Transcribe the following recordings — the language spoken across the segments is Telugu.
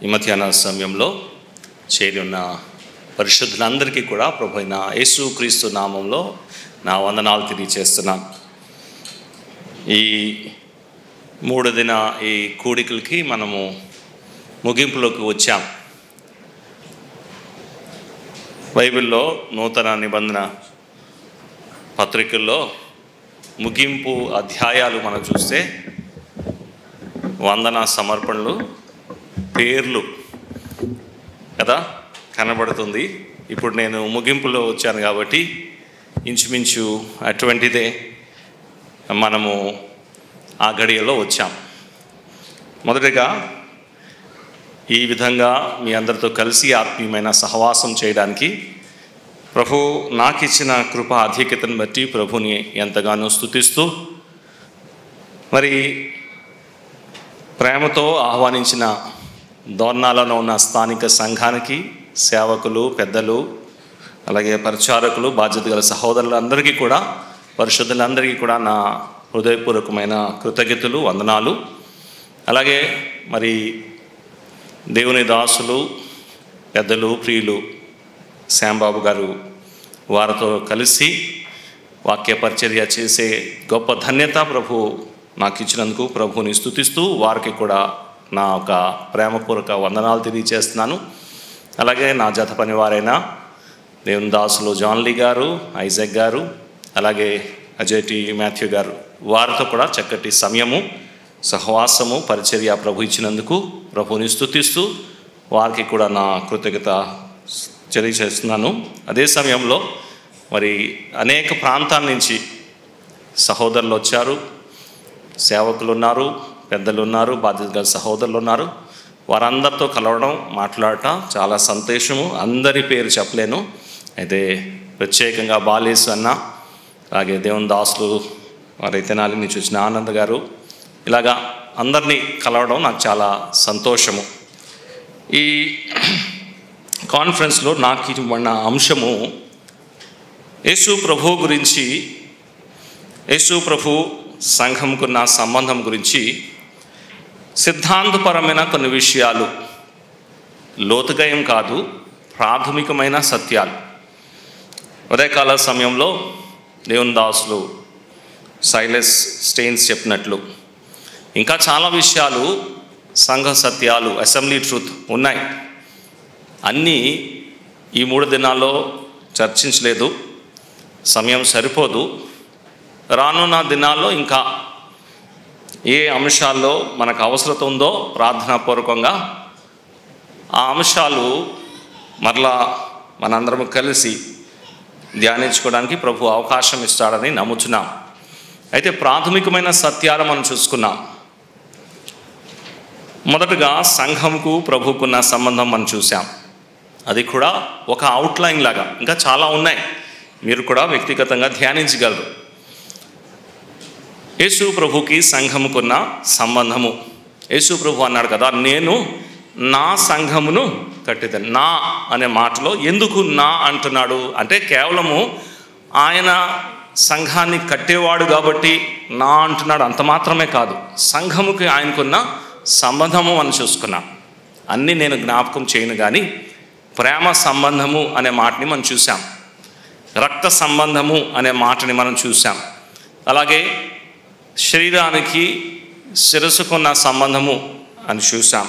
ఈ మధ్యాహ్న సమయంలో చేరి ఉన్న పరిశుద్ధులందరికీ కూడా ప్రభువైన యేసుక్రీస్తు నామంలో నా వందనాలు తెలియజేస్తున్నాను. ఈ 3 దిన ఈ కూడికలకి మనము ముగింపులోకి వచ్చాం. బైబిల్లో నూతన నిబంధన పత్రికల్లో ముగింపు అధ్యాయాలు మనం చూస్తే వందన సమర్పణలు పేర్లు కదా కనబడుతుంది. ఇప్పుడు నేను ముగింపులో వచ్చాను కాబట్టి ఇంచుమించు అటువంటిదే మనము ఆ గడియలో వచ్చాం. మొదటిగా ఈ విధంగా మీ అందరితో కలిసి ఆత్మీయమైన సహవాసం చేయడానికి ప్రభు నాకు ఇచ్చిన కృప అధిక్యతను బట్టి ప్రభుని ఎంతగానో స్తుతిస్తూ, మరి ప్రేమతో ఆహ్వానించిన దోర్నాలలో ఉన్న స్థానిక సంఘానికి సేవకులు, పెద్దలు, అలాగే పరిచారకులు, బాధ్యత గల సహోదరులందరికీ కూడా, పరిశుద్ధులందరికీ కూడా నా హృదయపూర్వకమైన కృతజ్ఞతలు, వందనాలు. అలాగే మరి దేవుని దాసులు, పెద్దలు, ప్రియులు శ్యాంబాబు గారు వారితో కలిసి వాక్య పరిచర్య చేసే గొప్ప ధన్యత ప్రభు నాకు ఇచ్చినందుకు ప్రభుని స్తుతిస్తూ వారికి కూడా నా ఒక ప్రేమపూర్వక వందనాలు తెలియజేస్తున్నాను. అలాగే నా జత పనివారైన దేవుని దాసులు జాన్లీ గారు, ఐజాక్ గారు, అలాగే అజయ్ టి మాథ్యూ గారు వారితో కూడా చక్కటి సమయము, సహవాసము, పరిచర్య ప్రభు ఇచ్చినందుకు ప్రభుని స్తుతిస్తూ వారికి కూడా నా కృతజ్ఞత తెలియజేస్తున్నాను. అదే సమయంలో మరి అనేక ప్రాంతాల నుంచి సహోదరులు వచ్చారు, సేవకులు ఉన్నారు, పెద్దలు ఉన్నారు, బాధ్యత గల సహోదరులు ఉన్నారు. వారందరితో కలవడం, మాట్లాడటం చాలా సంతోషము. అందరి పేరు చెప్పలేను, అయితే ప్రత్యేకంగా బాలేసు అన్న, అలాగే దేవుని దాసులు వారి తెనాలి నుంచి వచ్చిన ఆనంద్ గారు, ఇలాగా అందరినీ కలవడం నాకు చాలా సంతోషము. ఈ కాన్ఫరెన్స్లో నాకు ఇవ్వబడిన అంశము యేసు ప్రభు గురించి, యేసు ప్రభు సంఘంకున్న సంబంధం గురించి సిద్ధాంతపరమైన కొన్ని విషయాలు, లోతుగా ఏం కాదు, ప్రాథమికమైన సత్యాలు. ఉదయకాల సమయంలో దేవుని దాసులు సైలెస్ స్టెయిన్స్ చెప్పినట్లు ఇంకా చాలా విషయాలు, సంఘ సత్యాలు, అసెంబ్లీ ట్రూత్ ఉన్నాయి. అన్నీ ఈ 3 దినాల్లో చర్చించలేదు, సమయం సరిపోదు. రానున్న దినాల్లో ఇంకా ఏ అంశాల్లో మనకు అవసరత ఉందో ప్రార్థనాపూర్వకంగా ఆ అంశాలు మరలా మనందరం కలిసి ధ్యానించుకోవడానికి ప్రభు అవకాశం ఇస్తాడని నమ్ముతున్నాం. అయితే ప్రాథమికమైన సత్యాలు మనం చూసుకున్నాం. మొదటగా సంఘంకు ప్రభుకున్న సంబంధం మనం చూసాం. అది కూడా ఒక అవుట్లైన్ లాగా, ఇంకా చాలా ఉన్నాయి, మీరు కూడా వ్యక్తిగతంగా ధ్యానించగలరు. యేసు ప్రభుకి సంఘముకున్న సంబంధము. యేసు ప్రభు అన్నాడు కదా, నేను నా సంఘమును కట్టేదాన్ని. నా అనే మాటలో ఎందుకు నా అంటున్నాడు అంటే, కేవలము ఆయన సంఘాన్ని కట్టేవాడు కాబట్టి నా అంటున్నాడు అంత మాత్రమే కాదు, సంఘముకి ఆయనకున్న సంబంధము మనం చూసుకున్నాం. అన్నీ నేను జ్ఞాపకం చేయను కానీ ప్రేమ సంబంధము అనే మాటని మనం చూసాం, రక్త సంబంధము అనే మాటని మనం చూసాం, అలాగే శరీరానికి శిరస్సుకున్న సంబంధము అని చూసాం,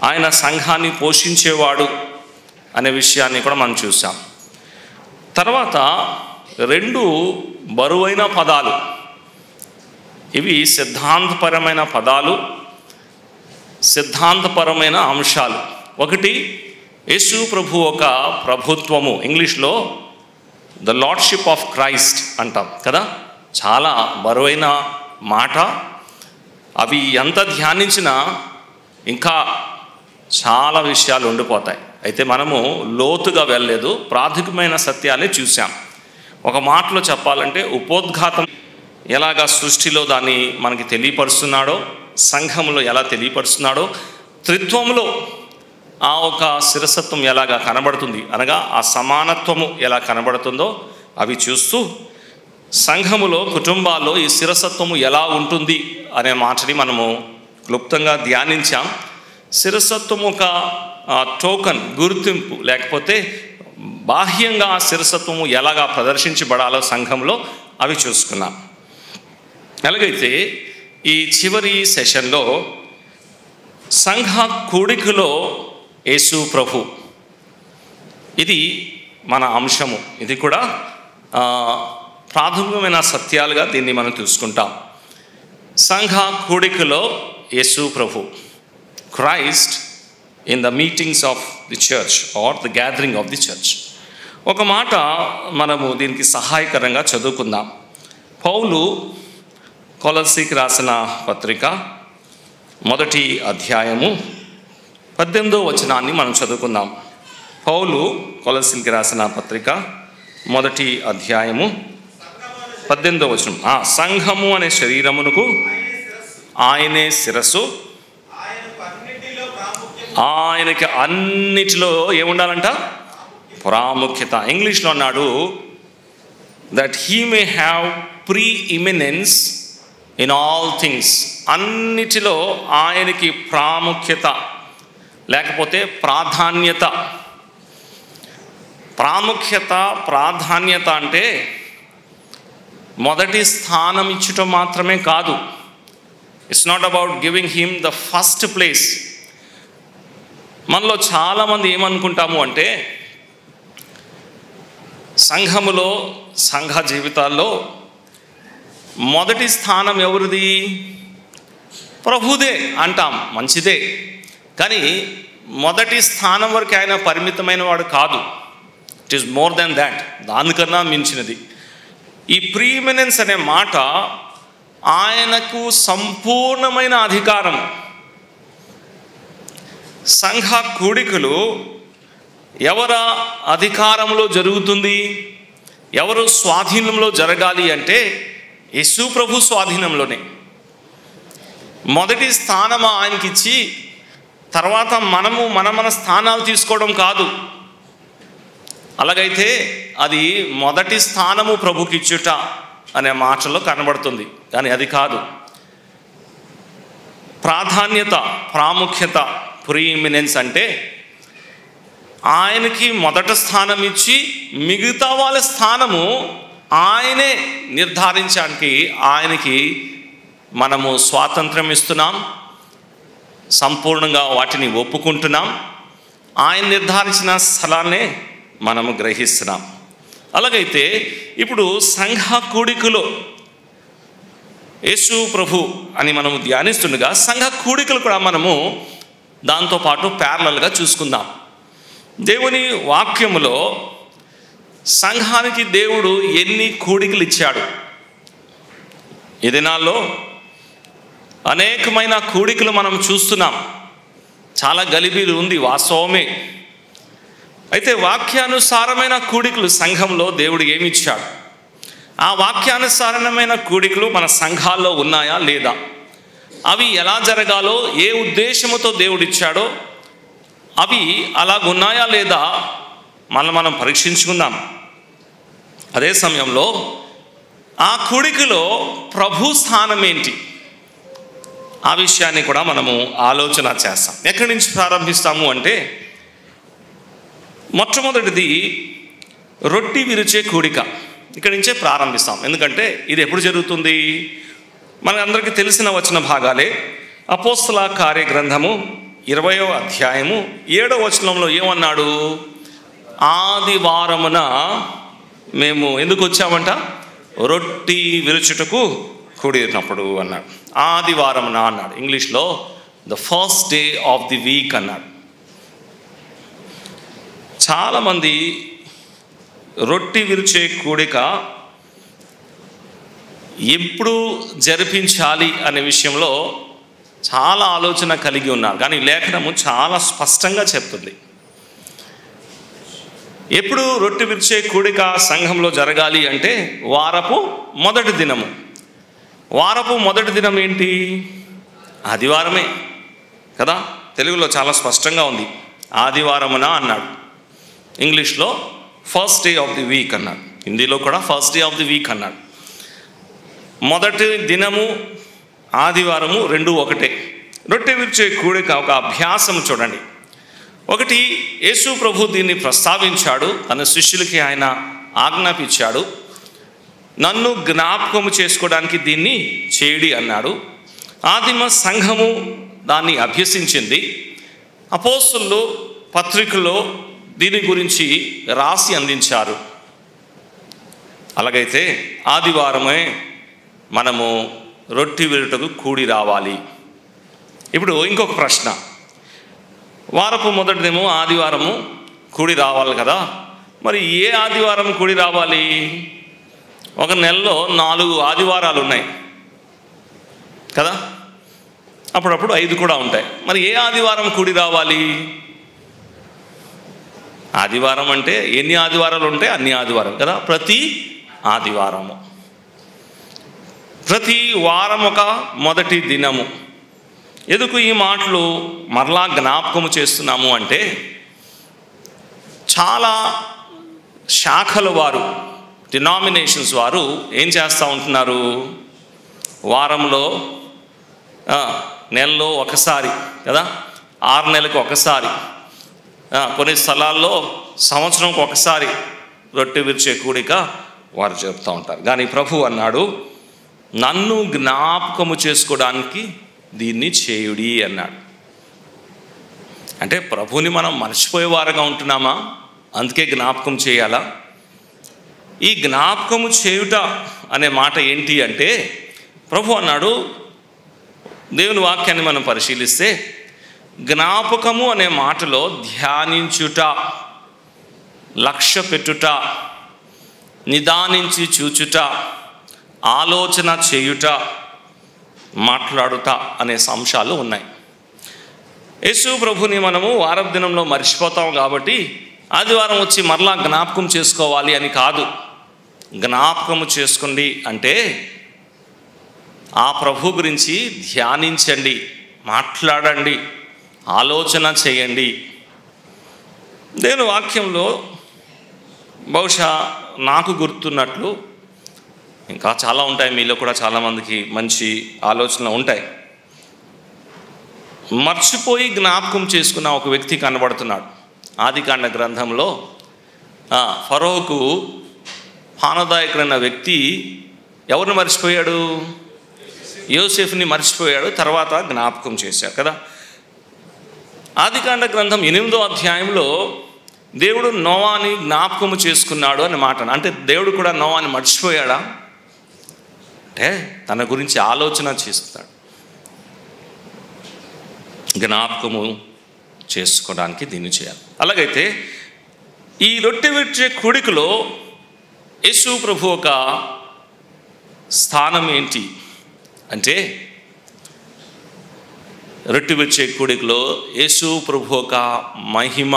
ఆయన సంఘాన్ని పోషించేవాడు అనే విషయాన్ని కూడా మనం చూసాం. తర్వాత 2 బరువైన పదాలు, ఇవి సిద్ధాంతపరమైన పదాలు, సిద్ధాంతపరమైన అంశాలు. ఒకటి యేసు ప్రభు ఒక ప్రభుత్వము, ఇంగ్లీష్లో ద లార్డ్షిప్ ఆఫ్ క్రైస్ట్ అంటాం కదా, చాలా బరువైన మాట. అవి ఎంత ధ్యానించినా ఇంకా చాలా విషయాలు ఉండిపోతాయి. అయితే మనము లోతుగా వెళ్ళలేదు, ప్రాథమికమైన సత్యాలే చూసాం. ఒక మాటలో చెప్పాలంటే ఉపోద్ఘాతం ఎలాగా సృష్టిలో దాన్ని మనకి తెలియపరుస్తున్నాడో, సంఘంలో ఎలా తెలియపరుస్తున్నాడో, త్రిత్వంలో ఆ ఒక శిరసత్వం ఎలాగా కనబడుతుంది, అనగా ఆ సమానత్వము ఎలా కనబడుతుందో అవి చూస్తూ, సంఘములో, కుటుంబాల్లో ఈ శిరసత్వము ఎలా ఉంటుంది అనే మాటని మనము క్లుప్తంగా ధ్యానించాం. శిరసత్వం ఒక టోకన్, గుర్తింపు, లేకపోతే బాహ్యంగా ఆ శిరసత్వము ఎలాగా ప్రదర్శించబడాలో సంఘంలో అవి చూసుకున్నాం. ఎలాగైతే ఈ చివరి సెషన్లో సంఘ కూడికలో యేసు ప్రభు, ఇది మన అంశము. ఇది కూడా ప్రాథమికమైన సత్యాలుగా దీన్ని మనం చూసుకుంటాం. సంఘ కూడికలో యేసు ప్రభు, Christ in the meetings of the church or the gathering of the church. ఒక మాట మనము దీనికి సహాయకరంగా చదువుకుందాం. పౌలు కొలస్సీకి రాసిన పత్రిక 1వ అధ్యాయము 18వ వచనాన్ని మనం చదువుకుందాం. పౌలు కొలస్సీకి రాసిన పత్రిక 1వ అధ్యాయము 18వ వచనం. సంఘము అనే శరీరమునకు ఆయనే శిరస్సు, ఆయనకి అన్నిటిలో ఏముండాలంట? ప్రాముఖ్యత. ఇంగ్లీష్లో అన్నాడు, that he may have preeminence in all things. అన్నిటిలో ఆయనకి ప్రాముఖ్యత, లేకపోతే ప్రాధాన్యత. ప్రాముఖ్యత, ప్రాధాన్యత అంటే మొదటి స్థానం ఇచ్చటం మాత్రమే కాదు. It's not about giving him the first place. మనలో చాలామంది ఏమనుకుంటాము అంటే, సంఘములో, సంఘ జీవితాల్లో మొదటి స్థానం ఎవరిది? ప్రభుదే అంటాం, మంచిదే. కానీ మొదటి స్థానం వరకు ఆయన పరిమితమైన వాడు కాదు. It is more than that, దానికన్నా మించినది. ఈ ప్రీమినెన్స్ అనే మాట ఆయనకు సంపూర్ణమైన అధికారం. సంఘ కూడికలు ఎవరి అధికారంలో జరుగుతుంది? ఎవరు స్వాధీనంలో జరగాలి అంటే యేసు ప్రభు స్వాధీనంలోనే. మొదటి స్థానం ఆయనకి ఇచ్చి తర్వాత మనము మన స్థానాలు తీసుకోవడం కాదు. అలాగైతే అది మొదటి స్థానము ప్రభుకి ఇచ్చుట అనే మాటలో కనబడుతుంది, కానీ అది కాదు. ప్రాధాన్యత, ప్రాముఖ్యత, ప్రీమినెన్స్ అంటే ఆయనకి మొదటి స్థానం ఇచ్చి మిగతా వాళ్ళ స్థానము ఆయనే నిర్ధారించడానికి ఆయనకి మనము స్వాతంత్రం ఇస్తున్నాం, సంపూర్ణంగా వాటిని ఒప్పుకుంటున్నాం. ఆయన నిర్ధారించిన స్థలాన్నే మనము గ్రహిస్తున్నాం. అలాగైతే ఇప్పుడు సంఘ కూడికలో యేసు ప్రభు అని మనము ధ్యానిస్తుండగా సంఘ కూడికలు కూడా మనము దాంతోపాటు ప్యారలల్గా చూసుకుందాం. దేవుని వాక్యములో సంఘానికి దేవుడు ఎన్ని కూడికలు ఇచ్చాడు? ఈ దినాల్లో అనేకమైన కూడికలు మనం చూస్తున్నాం. చాలా గలిబీలు ఉంది, వాస్తవమే. అయితే వాక్యానుసారమైన కూడికలు సంఘంలో దేవుడు ఏమి ఇచ్చాడు? ఆ వాక్యానుసారమైన కూడికలు మన సంఘాల్లో ఉన్నాయా లేదా? అవి ఎలా జరగాలో, ఏ ఉద్దేశముతో దేవుడు ఇచ్చాడో అవి అలాగున్నాయా లేదా మనం పరీక్షించుకుందాం. అదే సమయంలో ఆ కూడికలో ప్రభు స్థానం ఏంటి? ఆ విషయాన్ని కూడా మనము ఆలోచన చేస్తాం. ఎక్కడి నుంచి ప్రారంభిస్తాము అంటే, మొట్టమొదటిది రొట్టి విరిచే కూడిక. ఇక్కడి నుంచే ప్రారంభిస్తాం. ఎందుకంటే ఇది ఎప్పుడు జరుగుతుంది? మనందరికీ తెలిసిన వచన భాగాలే. అపోస్తల కార్య గ్రంథము 20వ అధ్యాయము 7వ వచనంలో ఏమన్నాడు? ఆదివారమున మేము ఎందుకు వచ్చామంట? రొట్టి విరుచుటకు కూడినప్పుడు అన్నాడు. ఆదివారమున అన్నాడు. ఇంగ్లీష్లో the first day of the week అన్నాడు. చాలామంది రొట్టి విరిచే కూడిక ఎప్పుడు జరిపించాలి అనే విషయంలో చాలా ఆలోచన కలిగి ఉన్నారు. కానీ లేఖనము చాలా స్పష్టంగా చెప్తుంది. ఎప్పుడు రొట్టె విరిచే కూడిక సంఘంలో జరగాలి అంటే వారపు మొదటి దినము. వారపు మొదటి దినం ఏంటి? ఆదివారమే కదా. తెలుగులో చాలా స్పష్టంగా ఉంది, ఆదివారమున అన్నాడు. ఇంగ్లీష్లో first day of the week అన్నాడు. హిందీలో కూడా first day of the week అన్నాడు. మొదటి దినము ఆదివారము రెండు ఒకటే. రొట్టె విరిచే కూడిక ఒక అభ్యాసం చూడండి. ఒకటి, యేసు ప్రభు దీన్ని ప్రస్తావించాడు, తన శిష్యులకి ఆయన ఆజ్ఞాపించాడు. నన్ను జ్ఞాపకము చేసుకోవడానికి దీన్ని చేయడి అన్నాడు. ఆదిమ సంఘము దాన్ని అభ్యసించింది. అపోస్తలులు పత్రికలో దీని గురించి రాసి అందించారు. అలాగైతే ఆదివారమే మనము రొట్టె విరుటకు కూడి రావాలి. ఇప్పుడు ఇంకొక ప్రశ్న, వారపు మొదటిదేమో ఆదివారము కూడి రావాలి కదా, మరి ఏ ఆదివారం కూడి రావాలి? ఒక నెలలో 4 ఆదివారాలు ఉన్నాయి కదా, అప్పుడప్పుడు 5 కూడా ఉంటాయి. మరి ఏ ఆదివారం కూడి రావాలి? ఆదివారం అంటే ఎన్ని ఆదివారాలు ఉంటాయి? అన్ని ఆదివారం కదా, ప్రతి ఆదివారము, ప్రతి వారం ఒక మొదటి దినము. ఎందుకు ఈ మాటలు మరలా జ్ఞాపకము చేస్తున్నాము అంటే, చాలా శాఖల వారు, డినామినేషన్స్ వారు ఏం చేస్తూ ఉంటున్నారు, వారంలో నెలలో ఒకసారి కదా, 6 నెలలకు ఒకసారి, కొన్ని స్థలాల్లో సంవత్సరంకి ఒకసారి రొట్టె విరిచే కూడిక వారు చెప్తూ ఉంటారు. కానీ ప్రభు అన్నాడు, నన్ను జ్ఞాపకము చేసుకోవడానికి దీన్ని చేయుడి అన్నాడు. అంటే ప్రభుని మనం మర్చిపోయేవారుగా ఉంటున్నామా? అందుకే జ్ఞాపకం చేయాలా? ఈ జ్ఞాపకము చేయుట అనే మాట ఏంటి అంటే, ప్రభు అన్నాడు, దేవుని వాక్యాన్ని మనం పరిశీలిస్తే జ్ఞాపకము అనే మాటలో ధ్యానించుట, లక్ష్య పెట్టుట, నిదానించి చూచుట, ఆలోచన చేయుట, మాట్లాడుట అనే అంశాలు ఉన్నాయి. యేసు ప్రభుని మనము వారపు దినంలో మర్చిపోతాం కాబట్టి ఆదివారం వచ్చి మరలా జ్ఞాపకం చేసుకోవాలి అని కాదు. జ్ఞాపకము చేసుకోండి అంటే ఆ ప్రభు గురించి ధ్యానించండి, మాట్లాడండి, ఆలోచన చేయండి. దేవుని వాక్యంలో బహుశా నాకు గుర్తున్నట్లు ఇంకా చాలా ఉంటాయి, మీలో కూడా చాలామందికి మంచి ఆలోచనలు ఉంటాయి. మర్చిపోయి జ్ఞాపకం చేసుకున్న ఒక వ్యక్తి కనబడుతున్నాడు. ఆదికాండ గ్రంథంలో ఫరోకు పానదాయకుడైన వ్యక్తి ఎవరిని మర్చిపోయాడు? యోసేఫ్ని మర్చిపోయాడు, తర్వాత జ్ఞాపకం చేశాడు కదా. ఆదికాండ గ్రంథం 8వ అధ్యాయంలో దేవుడు నోవాని జ్ఞాపకము చేసుకున్నాడు అని మాట. అంటే దేవుడు కూడా నోవాని మర్చిపోయాడా? అంటే తన గురించి ఆలోచన చేస్తాడు. జ్ఞాపకము చేసుకోవడానికి దీన్ని చేయాలి. అలాగైతే ఈ రొట్టె విరిచే కూడికలో యేసు ప్రభు ఒక స్థానం ఏంటి అంటే, రొట్టె విరిచే కూడికలో యేసు ప్రభు ఒక మహిమ,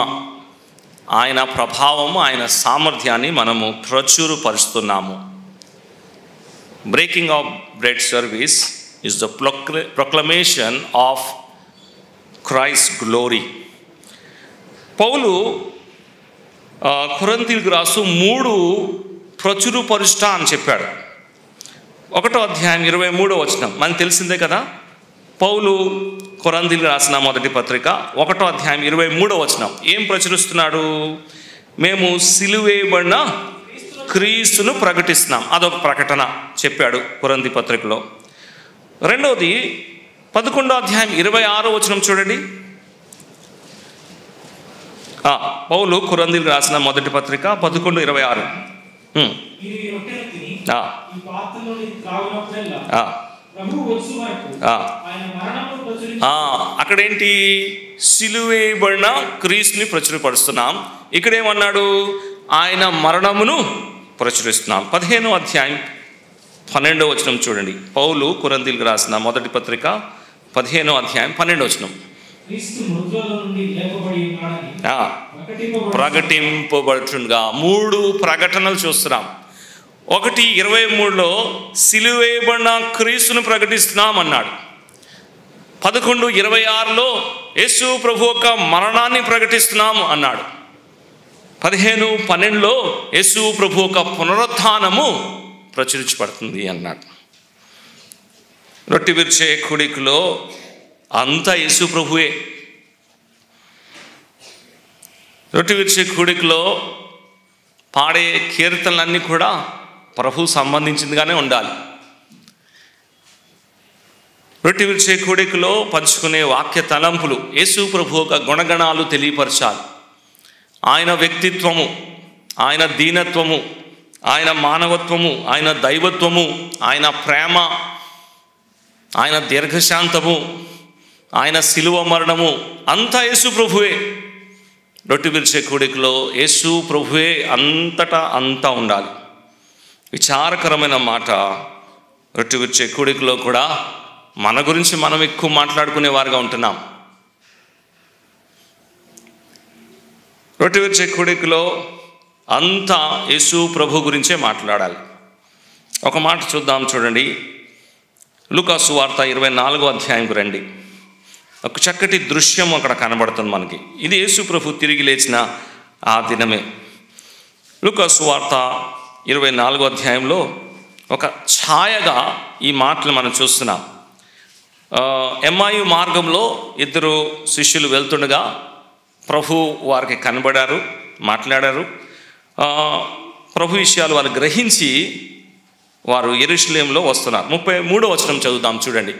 ఆయన ప్రభావము, ఆయన సామర్థ్యాన్ని మనము ప్రచురపరుస్తున్నాము. Breaking of bread service is the proclamation of Christ glory. పౌలు కొరింథీయులకు రాస్తూ 3 ప్రచురపరుచుట అని చెప్పాడు. 1వ అధ్యాయం 23వ వచనం మనకు తెలిసిందే కదా. పౌలు కొరింథీయులకు రాసిన మొదటి పత్రిక 1వ అధ్యాయం 23వ వచనం ఏం ప్రచురిస్తున్నాడు? మేము సిలువేయబడిన క్రీస్తును ప్రకటిస్తున్నాం. అదొక ప్రకటన చెప్పాడు కొరింథీ పత్రికలో. రెండవది 11వ అధ్యాయం 26వ వచనం చూడండి. పౌలు కొరింథీయులకు రాసిన మొదటి పత్రిక 11:26. అక్కడేంటి? సిలువేయబడిన క్రీస్తుని ప్రచురపరుస్తున్నాం. ఇక్కడేమన్నాడు? ఆయన మరణమును ప్రచురిస్తున్నాం. 15వ అధ్యాయం 12వ వచనం చూడండి. పౌలు కొరింథీయులకు రాసిన మొదటి పత్రిక 15వ అధ్యాయం 12వ వచనం. ప్రకటింపబడుచుండగా 3 ప్రకటనలు చూస్తున్నాం. 1:23లో సిలువేయబడిన క్రీస్తును ప్రకటిస్తున్నాం అన్నాడు. 11:26లో యేసు ప్రభు యొక్క మరణాన్ని ప్రకటిస్తున్నాము అన్నాడు. 15:12లో యేసు ప్రభు యొక్క పునరుత్థానము ప్రచురించబడుతుంది అన్నాడు. రొట్టె విరిచే కూడికలో అంతా యేసు ప్రభువే. రొట్టె విరిచే కూడికలో పాడే కీర్తనలన్నీ కూడా ప్రభు సంబంధించిందిగానే ఉండాలి. రొట్టె విరిచే కూడికలో పంచుకునే వాక్య తలంపులు యేసు ప్రభు యొక్క గుణగణాలు తెలియపరచాలి. ఆయన వ్యక్తిత్వము, ఆయన దీనత్వము, ఆయన మానవత్వము, ఆయన దైవత్వము, ఆయన ప్రేమ, ఆయన దీర్ఘశాంతము, ఆయన శిలువ మరణము అంతా యేసు ప్రభువే. రొట్టె విరిచే కూడికలో యేసు ప్రభువే అంతటా అంతా ఉండాలి. విచారకరమైన మాట, రొట్టె విరిచే కూడికలో కూడా మన గురించి మనం ఎక్కువ మాట్లాడుకునే వారుగా ఉంటున్నాం. రొట్టె విరిచే కూడికలో అంతా యేసు ప్రభు గురించే మాట్లాడాలి. ఒక మాట చూద్దాం, చూడండి. లూకా సువార్త 24వ అధ్యాయంకు రండి. ఒక చక్కటి దృశ్యం అక్కడ కనబడుతుంది మనకి. ఇది యేసు ప్రభు తిరిగి లేచిన ఆ దినమే. లూకా సువార్త 24వ అధ్యాయంలో ఒక ఛాయగా ఈ మాటలు మనం చూస్తున్నాం. ఎమ్మాయి మార్గంలో ఇద్దరు శిష్యులు వెళ్తుండగా ప్రభు వారికి కనబడారు, మాట్లాడారు. ప్రభు విషయాలు వారు గ్రహించి వారు యెరూషలేములో వస్తున్నారు. 33వ వచనం చదువుదాం, చూడండి.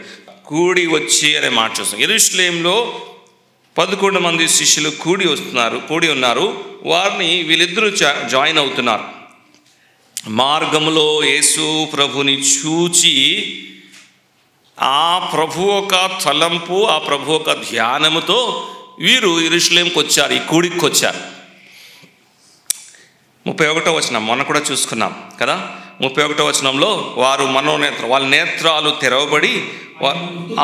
కూడి వచ్చి అనే మాట చూస్తాం. యెరూషలేములో 11 మంది శిష్యులు కూడి ఉన్నారు. వారిని వీళ్ళిద్దరూ జాయిన్ అవుతున్నారు. మార్గంలో యేసు ప్రభుని చూచి ఆ ప్రభు ఒక తలంపు, ఆ ప్రభు ఒక ధ్యానముతో వీరు యెరూషలేంకి వచ్చారు, ఈ కూడికి వచ్చారు. 31వ వచనం మొన్న కూడా చూసుకున్నాం కదా. 31వ వచనంలో వారు వాళ్ళ నేత్రాలు తెరవబడి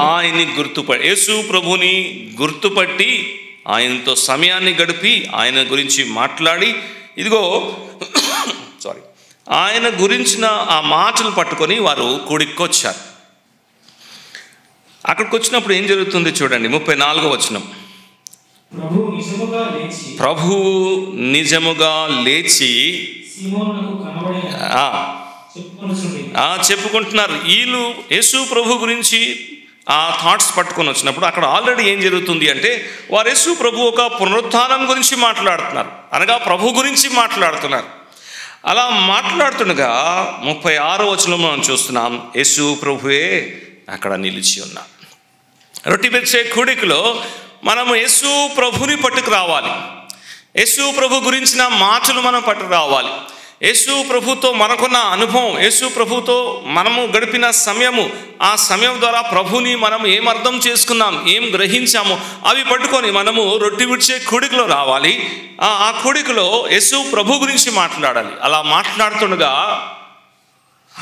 ఆయన్ని గుర్తుపట్టి, యేసు ప్రభుని గుర్తుపట్టి ఆయనతో సమయాన్ని గడిపి ఆయన గురించి మాట్లాడి, ఇదిగో ఆయన గురించిన ఆ మాటలు పట్టుకొని వారు కూడికి వచ్చారు. అక్కడికి వచ్చినప్పుడు ఏం జరుగుతుంది చూడండి. 34వ వచనం. ప్రభు నిజముగా లేచి చెప్పుకుంటున్నారు. వీళ్ళు యేసు ప్రభు గురించి ఆ థాట్స్ పట్టుకొని వచ్చినప్పుడు అక్కడ ఆల్రెడీ ఏం జరుగుతుంది అంటే వారు యేసు ప్రభు ఒక పునరుత్థానం గురించి మాట్లాడుతున్నారు, అనగా ప్రభు గురించి మాట్లాడుతున్నారు. అలా మాట్లాడుతుండగా 36వ వచనంలో మనం చూస్తున్నాం, యేసు ప్రభువే అక్కడ నిలిచి ఉన్నారు. రొట్టె విరిచే కూడికలో మనము యేసు ప్రభుని పట్టుకు రావాలి. యేసు ప్రభు గురించిన మాటలు మనం పట్టుకు రావాలి. యేసు ప్రభుతో మనకున్న అనుభవం, యేసు ప్రభుతో మనము గడిపిన సమయము, ఆ సమయం ద్వారా ప్రభుని మనం ఏం అర్థం చేసుకున్నాం, ఏం గ్రహించాము, అవి పట్టుకొని మనము రొట్టె విరిచే కూడికలో రావాలి. ఆ కూడికలో యేసు ప్రభు గురించి మాట్లాడాలి. అలా మాట్లాడుతుండగా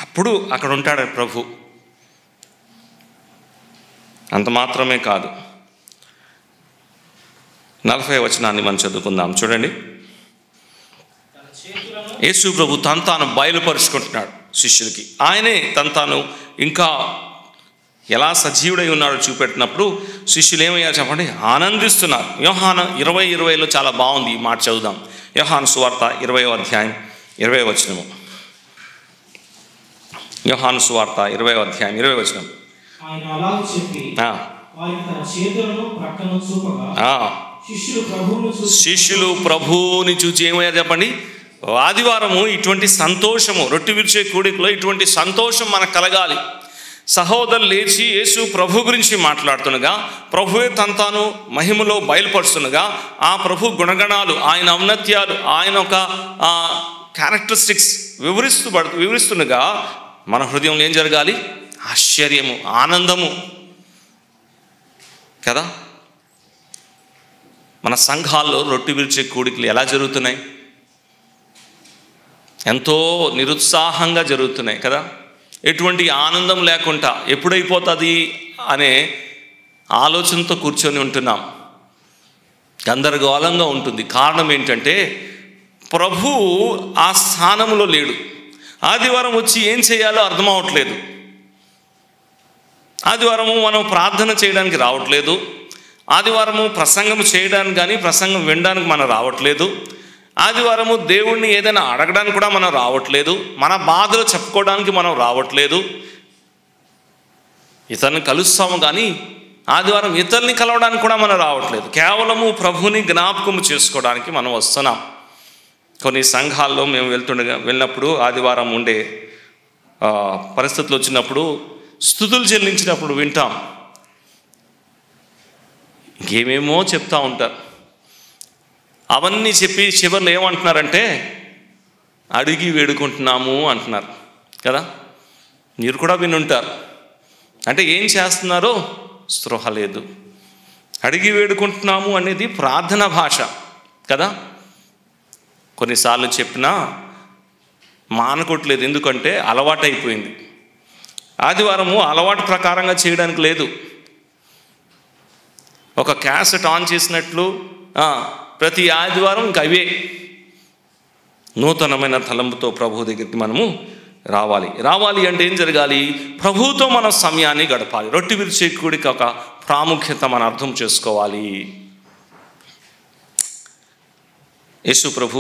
అప్పుడు అక్కడ ఉంటాడు ప్రభు. అంత మాత్రమే కాదు, 40వ వచనాన్ని మనం చదువుకుందాం, చూడండి. యేసు ప్రభు తాను బయలుపరుచుకుంటున్నాడు శిష్యులకి. ఆయనే తాను ఇంకా ఎలా సజీవుడై ఉన్నాడో చూపెట్టినప్పుడు శిష్యులు ఏమయ్యారు చెప్పండి, ఆనందిస్తున్నారు. యోహాను 20:20లో చాలా బాగుంది ఈ మాట, చదువుదాం. యోహాను సువార్త 20వ అధ్యాయం 20వ వచనము. యోహాను సువార్త 20వ అధ్యాయం 20వ వచనం. శిష్యులు ప్రభువుని చూచి ఏమయ్యారు చెప్పండి, ఆదివారము ఇటువంటి సంతోషము, రొట్టె విరిచే కూడికలో ఇటువంటి సంతోషం మనకు కలగాలి. సహోదరులు లేచి యేసు ప్రభు గురించి మాట్లాడుతుండగా, ప్రభువే తాను మహిమలో బయలుపరుస్తుండగా, ఆ ప్రభు గుణగణాలు, ఆయన ఔన్నత్యాలు, ఆయన ఒక క్యారెక్టరిస్టిక్స్ వివరిస్తుండగా మన హృదయంలో ఏం జరగాలి? ఆశ్చర్యము, ఆనందము కదా. మన సంఘాల్లో రొట్టె విరిచే కూడికలు ఎలా జరుగుతున్నాయి? ఎంతో నిరుత్సాహంగా జరుగుతున్నాయి కదా. ఎటువంటి ఆనందం లేకుండా ఎప్పుడైపోతుంది అనే ఆలోచనతో కూర్చొని ఉంటున్నాం. గందరగోళంగా ఉంటుంది. కారణం ఏంటంటే ప్రభు ఆ స్థానంలో లేడు. ఆదివారం వచ్చి ఏం చేయాలో అర్థం అవ్వట్లేదు. ఆదివారము మనం ప్రార్థన చేయడానికి రావట్లేదు. ఆదివారము ప్రసంగం చేయడానికి కానీ ప్రసంగం వినడానికి మనం రావట్లేదు. ఆదివారము దేవుణ్ణి ఏదైనా అడగడానికి కూడా మనం రావట్లేదు. మన బాధలు చెప్పుకోవడానికి మనం రావట్లేదు. ఇతన్ని కలుస్తాము కానీ ఆదివారం ఇతరుల్ని కలవడానికి కూడా మనం రావట్లేదు. కేవలము ప్రభుని జ్ఞాపకము చేసుకోవడానికి మనం వస్తున్నాం. కొన్ని సంఘాల్లో మేము వెళ్ళినప్పుడు ఆదివారం ఉండే పరిస్థితులు వచ్చినప్పుడు స్తుతులు చెల్లించినప్పుడు వింటాం, ఇంకేమేమో చెప్తూ ఉంటారు. అవన్నీ చెప్పి చివరిలో ఏమంటున్నారంటే అడిగి వేడుకుంటున్నాము అంటున్నారు కదా. మీరు కూడా వినుంటారు. అంటే ఏం చేస్తున్నారో స్పృహ లేదు. అడిగి వేడుకుంటున్నాము అనేది ప్రార్థన భాష కదా. కొన్నిసార్లు చెప్పినా మానకొట్లేదు, ఎందుకంటే అలవాటైపోయింది. ఆదివారము అలవాటు ప్రకారంగా చేయడానికి లేదు. ఒక క్యాసెట్ ఆన్ చేసినట్లు ప్రతి ఆదివారం ఇంక అవే. నూతనమైన తలంపుతో ప్రభు దగ్గరికి మనము రావాలి అంటే ఏం జరగాలి? ప్రభువుతో మన సమయాన్ని గడపాలి. రొట్టె విరిచే కూడికి ఒక ప్రాముఖ్యత మనం అర్థం చేసుకోవాలి. యేసు ప్రభు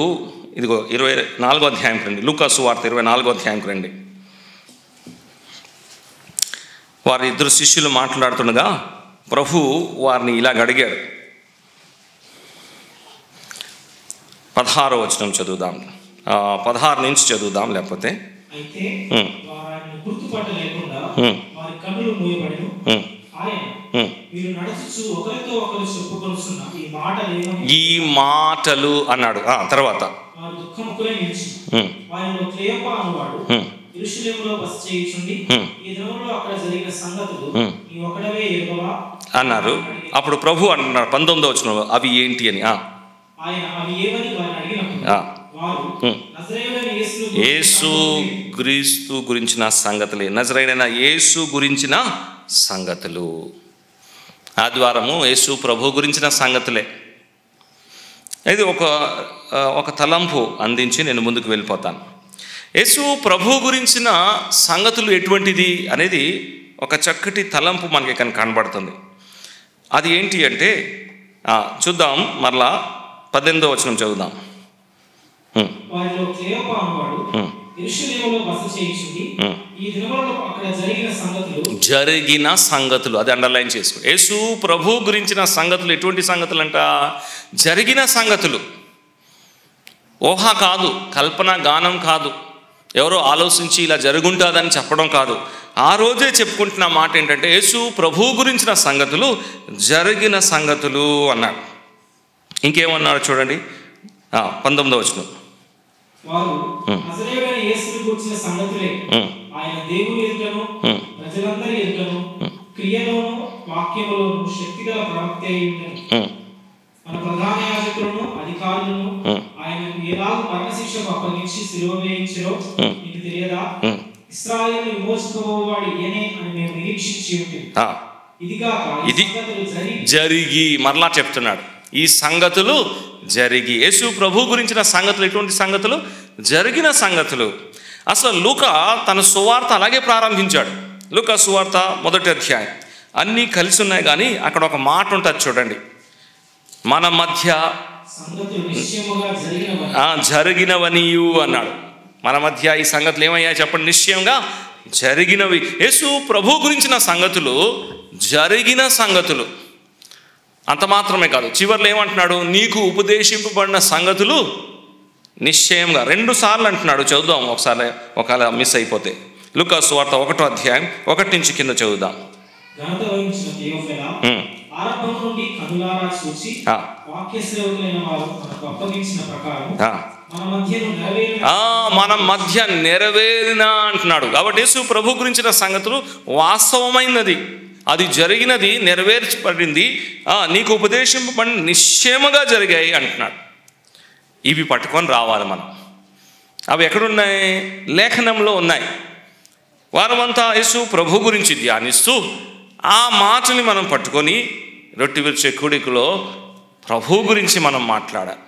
ఇదిగో 24వ అధ్యాయంకి రండి, లూకా సువార్త 24వ అధ్యాయంకి రండి. వారి ఇద్దరు శిష్యులు మాట్లాడుతుండగా ప్రభు వారిని ఇలాగ అడిగాడు. 16వ వచనం చదువుదాం, 16 నుంచి చదువుదాం. లేకపోతే ఈ మాటలు అన్నాడు. తర్వాత అన్నారు. అప్పుడు ప్రభు అంటున్నాడు 19వ వచనంలో, అవి ఏంటి అని. యేసు క్రీస్తు గురించిన సంగతులే, నజరేయుడైన యేసు గురించిన సంగతులు. ఆదివారము యేసు ప్రభు గురించిన సంగతులే. ఇది ఒక తలంపు అందించి నేను ముందుకు వెళ్ళిపోతాను. యేసు ప్రభు గురించిన సంగతులు ఎటువంటిది అనేది ఒక చక్కటి తలంపు మనకి ఇక్కడ కనబడుతుంది. అది ఏంటి అంటే చూద్దాం. మరలా 18వ వచనం చదువుదాం. జరిగిన సంగతులు, అది అండర్లైన్ చేసుకో. యేసు ప్రభు గురించిన సంగతులు ఎటువంటి సంగతులు అంట? జరిగిన సంగతులు. ఊహ కాదు, కల్పన గానం కాదు, ఎవరో ఆలోచించి ఇలా జరుగుంటుందని చెప్పడం కాదు. ఆ రోజే చెప్పుకుంటున్న మాట ఏంటంటే యేసు ప్రభు గురించిన సంగతులు, జరిగిన సంగతులు అన్నాడు. ఇంకేమన్నాడు చూడండి, 19వ వచనం. ఇది జరిగి, మరలా చెప్తున్నాడు, ఈ సంగతులు జరిగి. యేసు ప్రభు గురించిన సంగతులు ఎటువంటి సంగతులు? జరిగిన సంగతులు. అసలు లూకా తన సువార్త అలాగే ప్రారంభించాడు. లూకా సువార్త 1వ అధ్యాయం అన్నీ కలిసి ఉన్నాయి, కానీ అక్కడ ఒక మాట ఉంటుంది చూడండి, మన మధ్య జరిగినవనియు అన్నాడు. మన మధ్య ఈ సంగతులు ఏమయ్యా చెప్పండి? నిశ్చయంగా జరిగినవి. యేసు ప్రభు గురించిన సంగతులు జరిగిన సంగతులు. అంత మాత్రమే కాదు, చివర్లో ఏమంటున్నాడు? నీకు ఉపదేశింపబడిన సంగతులు నిశ్చయంగా. 2 సార్లు అంటున్నాడు. చదువుదాం ఒకసారి, ఒకవేళ మిస్ అయిపోతే. లూకా సువార్త 1వ అధ్యాయం 1 నుంచి కింద చదువుదాం. మన మధ్య నెరవేరిన అంటున్నాడు. కాబట్టి యేసు ప్రభు గురించిన సంగతులు వాస్తవమైనది, అది జరిగినది, నెరవేర్చబడింది, నీకు ఉపదేశింపబడి నిశ్చయముగా జరిగాయి అంటున్నాడు. ఇవి పట్టుకొని రావాలి మనం. అవి ఎక్కడున్నాయి? లేఖనంలో ఉన్నాయి. వారమంతా యేసు ప్రభు గురించి ధ్యానిస్తూ ఆ మాటని మనం పట్టుకొని రొట్టె విరిచే కూడికలో ప్రభు గురించి మనం మాట్లాడాలి.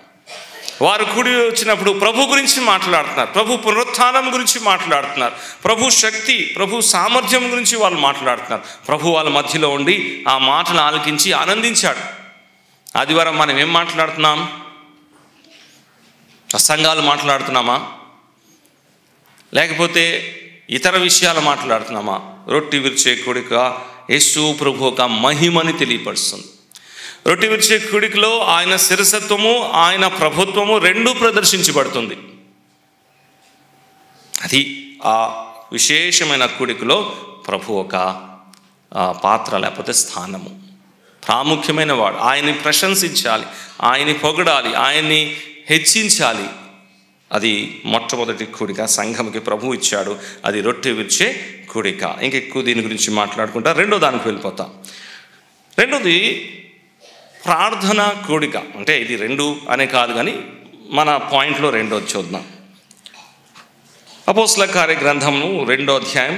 వారు కూడి వచ్చినప్పుడు ప్రభు గురించి మాట్లాడుతున్నారు, ప్రభు పునరుత్థానం గురించి మాట్లాడుతున్నారు, ప్రభు శక్తి, ప్రభు సామర్థ్యం గురించి వాళ్ళు మాట్లాడుతున్నారు. ప్రభు వాళ్ళ మధ్యలో ఉండి ఆ మాటలు ఆలకించి ఆనందించాడు. ఆదివారం మనం ఏం మాట్లాడుతున్నాం? ప్రసంగాలు మాట్లాడుతున్నామా? లేకపోతే ఇతర విషయాలు మాట్లాడుతున్నామా? రొట్టె విరిచే కూడిక యేసు ప్రభు ఒక మహిమని తెలియపరుస్తుంది. రొట్టె విరిచే కూడికలో ఆయన శిరసత్వము, ఆయన ప్రభుత్వము రెండూ ప్రదర్శించబడుతుంది. అది ఆ విశేషమైన కూడికలో ప్రభు ఒక పాత్ర లేకపోతే స్థానము, ప్రాముఖ్యమైన వాడు. ఆయన్ని ప్రశంసించాలి, ఆయన్ని పొగడాలి, ఆయన్ని హెచ్చించాలి. అది మొట్టమొదటి కూడిక సంఘంకి ప్రభు ఇచ్చాడు. అది రొట్టె విరిచే కూడిక. ఇంకెక్కువ దీని గురించి మాట్లాడుకుంటా రెండో దానికి వెళ్ళిపోతాం. రెండోది ప్రార్థన కూడిక. అంటే ఇది రెండు అనే కాదు, కానీ మన పాయింట్లో రెండోది చూద్దాం. అపోస్తల కార్య గ్రంథము 2వ అధ్యాయం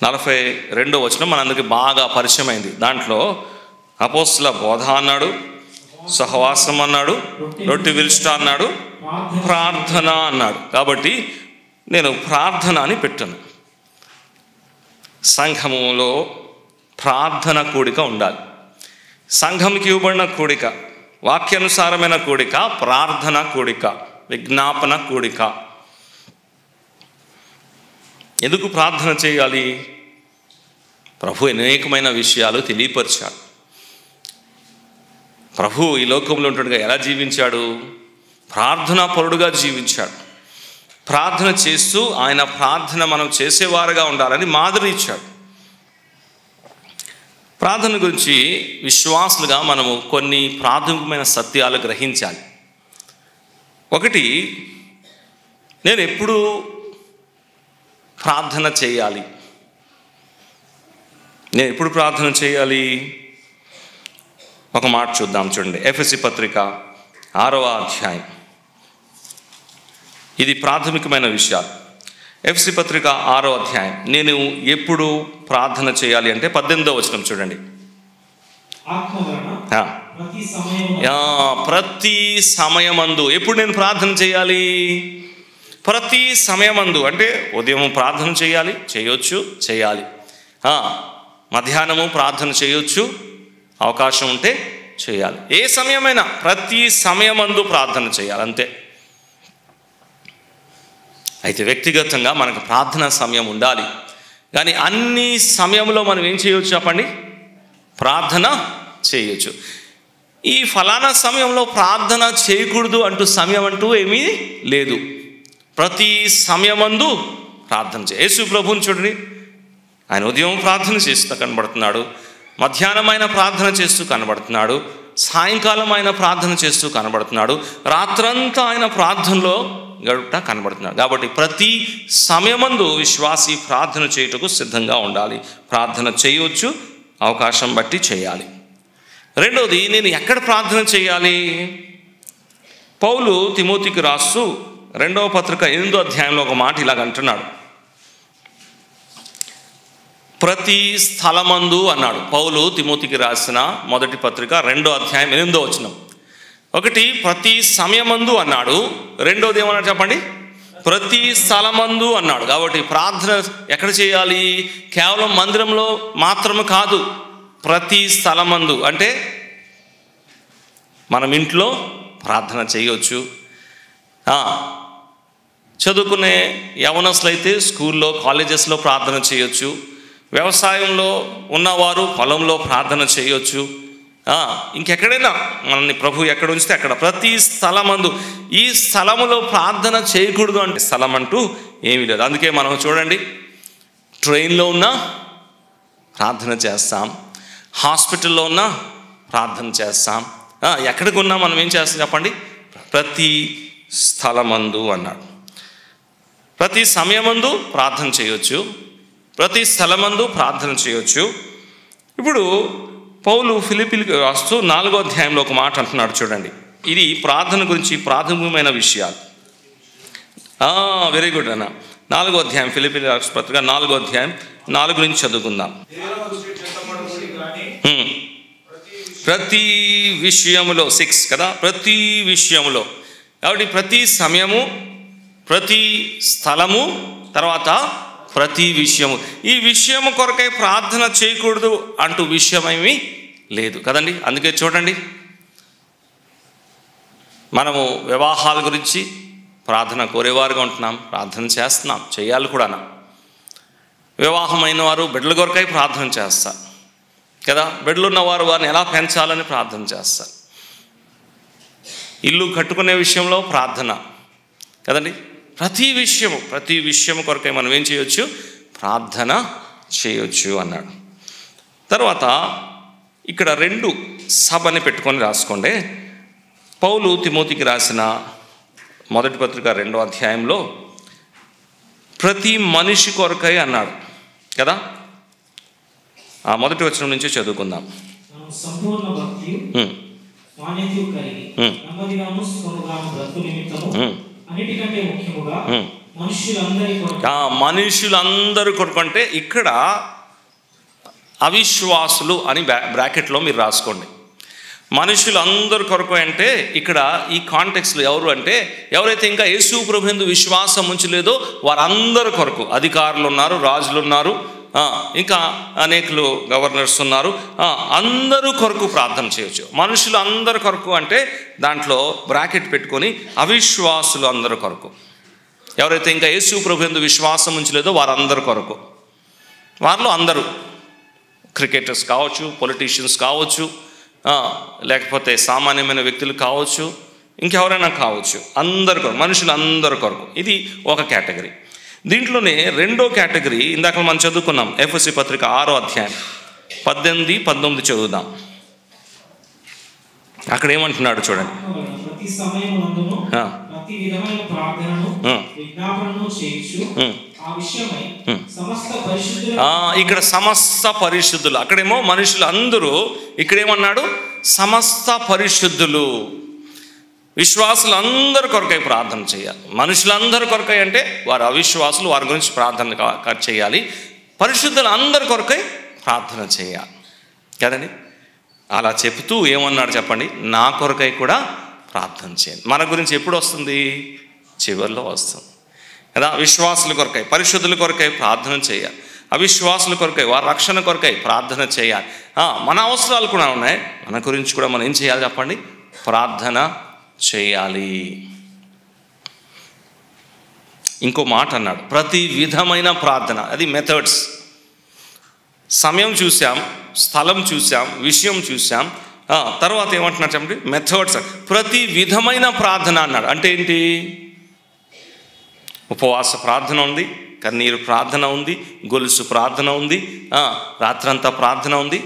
42వ వచనం మనందరికీ బాగా పరిచయమైంది. దాంట్లో అపోస్తల బోధ అన్నాడు, సహవాసం అన్నాడు, రొట్టె విరుచుట అన్నాడు, ప్రార్థన అన్నాడు. కాబట్టి నేను ప్రార్థన అని పెట్టాను. సంఘములో ప్రార్థన కూడిక ఉండాలి. సంఘంకి ఇవ్వబడిన కూడిక, వాక్యానుసారమైన కూడిక, ప్రార్థన కూడిక, విజ్ఞాపన కూడిక. ఎందుకు ప్రార్థన చేయాలి? ప్రభు అనేకమైన విషయాలు తెలియపరిచాడు. ప్రభు ఈ లోకంలో ఉంటుండగా ఎలా జీవించాడు? ప్రార్థనా పరుడుగా జీవించాడు. ప్రార్థన చేస్తూ ఆయన ప్రార్థన మనం చేసేవారుగా ఉండాలని మాదిరి ఇచ్చాడు. ప్రార్థన గురించి విశ్వాసులుగా మనము కొన్ని ప్రాథమికమైన సత్యాలు గ్రహించాలి. ఒకటి, నేను ఎప్పుడు ప్రార్థన చేయాలి? నేను ఎప్పుడు ప్రార్థన చేయాలి? ఒక మాట చూద్దాం, చూడండి. ఎఫెసీ పత్రిక 6వ అధ్యాయం. ఇది ప్రాథమికమైన విషయాలు. ఎఫెసీ పత్రిక 6వ అధ్యాయం. నేను ఎప్పుడు ప్రార్థన చేయాలి అంటే 18వ వచనం చూడండి. ప్రతి సమయమందు. ఎప్పుడు నేను ప్రార్థన చేయాలి? ప్రతి సమయమందు. అంటే ఉదయం ప్రార్థన చేయాలి, చేయాలి. మధ్యాహ్నము ప్రార్థన చేయొచ్చు, అవకాశం ఉంటే చేయాలి. ఏ సమయమైనా ప్రతి సమయమందు ప్రార్థన చేయాలి, అంతే. అయితే వ్యక్తిగతంగా మనకు ప్రార్థన సమయం ఉండాలి. కానీ అన్ని సమయంలో మనం ఏం చేయవచ్చు చెప్పండి? ప్రార్థన చేయొచ్చు. ఈ ఫలానా సమయంలో ప్రార్థన చేయకూడదు అంటూ సమయం అంటూ ఏమీ లేదు. ప్రతి సమయమందు ప్రార్థన యేసు ప్రభువుని చూడండి. ఆయన ఉదయం ప్రార్థన చేస్తూ కనబడుతున్నాడు, మధ్యాహ్నం ఆయన ప్రార్థన చేస్తూ కనబడుతున్నాడు, సాయంకాలం ఆయన ప్రార్థన చేస్తూ కనబడుతున్నాడు, రాత్రంతా ఆయన ప్రార్థనలో గడుపుట కనబడుతున్నాడు. కాబట్టి ప్రతి సమయమందు విశ్వాసి ప్రార్థన చేయుటకు సిద్ధంగా ఉండాలి. ప్రార్థన చేయవచ్చు, అవకాశం బట్టి చేయాలి. రెండోది, నేను ఎక్కడ ప్రార్థన చేయాలి? పౌలు తిమోతికి రాస్తూ 2వ పత్రిక 8వ అధ్యాయంలో ఒక మాట ఇలాగ అంటున్నాడు. ప్రతి స్థలమందు అన్నాడు. పౌలు తిమోతికి రాసిన మొదటి పత్రిక 2వ అధ్యాయం 8వ వచనం. ఒకటి ప్రతి సమయమందు అన్నాడు, రెండోది ఏమన్నాడు చెప్పండి? ప్రతి స్థలమందు అన్నాడు. కాబట్టి ప్రార్థన ఎక్కడ చేయాలి? కేవలం మందిరంలో మాత్రమే కాదు, ప్రతి స్థలమందు. అంటే మనం ఇంట్లో ప్రార్థన చేయవచ్చు, చదువుకునే యవనస్తులు అయితే స్కూల్లో, కాలేజెస్లో ప్రార్థన చేయొచ్చు, వ్యవసాయంలో ఉన్నవారు పొలంలో ప్రార్థన చేయొచ్చు, ఇంకెక్కడైనా మనల్ని ప్రభు ఎక్కడ ఉంచితే అక్కడ. ప్రతి స్థలమందు. ఈ స్థలములో ప్రార్థన చేయకూడదు అంటే స్థలం అంటూ ఏమీ లేదు. అందుకే మనం చూడండి, ట్రైన్లో ఉన్నా ప్రార్థన చేస్తాం, హాస్పిటల్లో ఉన్నా ప్రార్థన చేస్తాం, ఎక్కడికి ఉన్నా మనం ఏం చేస్తాం చెప్పండి? ప్రతి స్థలమందు అన్నాడు. ప్రతి సమయమందు ప్రార్థన చేయొచ్చు, ప్రతి స్థలమందు ప్రార్థన చేయొచ్చు. ఇప్పుడు పౌలు ఫిలిప్పీలకు రాస్తూ 4వ అధ్యాయంలో ఒక మాట అంటున్నాడు చూడండి. ఇది ప్రార్థన గురించి ప్రాథమికమైన విషయాలు. వెరీ గుడ్ అన్న. 4వ అధ్యాయం, ఫిలిప్పీలకు రాసిన పత్రిక 4వ అధ్యాయం 4 నుంచి చదువుకుందాం. ప్రతి విషయములో 6 కదా, ప్రతి విషయములో. కాబట్టి ప్రతి సమయము, ప్రతి స్థలము, తర్వాత ప్రతి విషయము. ఈ విషయము కొరకై ప్రార్థన చేయకూడదు అంటూ విషయమేమీ లేదు కదండి. అందుకే చూడండి, మనము వివాహాల గురించి ప్రార్థన కోరేవారుగా ఉంటున్నాం, ప్రార్థన చేస్తున్నాం, చేయాలి కూడా. వివాహమైన వారు బిడ్డల కొరకై ప్రార్థన చేస్తారు కదా. బిడ్డలున్నవారు వారిని ఎలా పెంచాలని ప్రార్థన చేస్తారు. ఇల్లు కట్టుకునే విషయంలో ప్రార్థన కదండి. ప్రతి విషయం కొరకై మనం ఏం చేయొచ్చు? ప్రార్థన చేయొచ్చు అన్నాడు. తర్వాత ఇక్కడ 2 సభని పెట్టుకొని రాసుకోండి. పౌలు తిమోతికి రాసిన మొదటి పత్రిక 2వ అధ్యాయంలో ప్రతి మనిషి కొరకై అన్నాడు కదా. ఆ మొదటి వచనం నుంచి చదువుకుందాం. సంపూర్ణ భక్తి మాన్యత కలిగి నెమ్మదిగాను సుఖముగాను బ్రతుకు నిమిత్తము అన్నిటికంటే ముఖ్యముగా మనుషులందరి కొరకు అంటే ఇక్కడ అవిశ్వాసులు అని బ్రాకెట్లో మీరు రాసుకోండి. మనుషులందరి కొరకు అంటే ఇక్కడ ఈ కాంటెక్స్లో ఎవరు అంటే ఎవరైతే ఇంకా యేసు ప్రభువునందు విశ్వాసం ఉంచలేదో వారందరి కొరకు. అధికారులు ఉన్నారు, రాజులు ఉన్నారు, ఇంకా అనేకులు గవర్నర్స్ ఉన్నారు, అందరూ కొరకు ప్రార్థన చేయొచ్చు. మనుషులు అందరి కొరకు అంటే దాంట్లో బ్రాకెట్ పెట్టుకొని అవిశ్వాసులు అందరి కొరకు. ఎవరైతే ఇంకా యేసు ప్రభువునందు విశ్వాసం ఉంచలేదో వారందరి కొరకు. వారిలో అందరూ క్రికెటర్స్ కావచ్చు, పొలిటీషియన్స్ కావచ్చు, లేకపోతే సామాన్యమైన వ్యక్తులు కావచ్చు, ఇంకెవరైనా కావచ్చు, అందరి కొరకు, మనుషులందరి కొరకు. ఇది ఒక కేటగిరీ. దీంట్లోనే 2వ కేటగిరీ ఇందాక మనం చదువుకున్నాం. ఎఫెసీ పత్రిక 6వ అధ్యాయం 18, 19 చదువుదాం. అక్కడ ఏమంటున్నాడు చూడండి. ఇక్కడ సమస్త పరిశుద్ధులు, అక్కడేమో మనుషులు అందరూ, ఇక్కడేమన్నాడు? సమస్త పరిశుద్ధులు, విశ్వాసులు అందరి కొరకై ప్రార్థన చేయాలి. మనుషులందరి కొరకై అంటే వారు అవిశ్వాసులు, వారి గురించి ప్రార్థన చేయాలి. పరిశుద్ధులు అందరి కొరకై ప్రార్థన చేయాలి కదండి. అలా చెప్తూ ఏమన్నాడు చెప్పండి? నా కొరకై కూడా ప్రార్థన చేయండి. మన గురించి ఎప్పుడు వస్తుంది? చివరిలో వస్తుంది కదా. విశ్వాసుల కొరకై, పరిశుద్ధుల కొరకై ప్రార్థన చేయాలి. అవిశ్వాసుల కొరకై, వారి రక్షణ కొరకై ప్రార్థన చేయాలి. మన అవసరాలు కూడా ఉన్నాయి, మన గురించి కూడా మనం ఏం చేయాలి చెప్పండి? ప్రార్థన చేయాలి. ఇంకో మాట అన్నాడు, ప్రతి విధమైన ప్రార్థన. అది మెథడ్స్. సమయం చూసాం, స్థలం చూసాం, విషయం చూసాం, తర్వాత ఏమంటున్నాడు చెప్పండి? మెథడ్స్. ప్రతి విధమైన ప్రార్థన అన్నాడు. అంటే ఏంటి? ఉపవాస ప్రార్థన ఉంది, కన్నీరు ప్రార్థన ఉంది, గొలుసు ప్రార్థన ఉంది, రాత్రంతా ప్రార్థన ఉంది.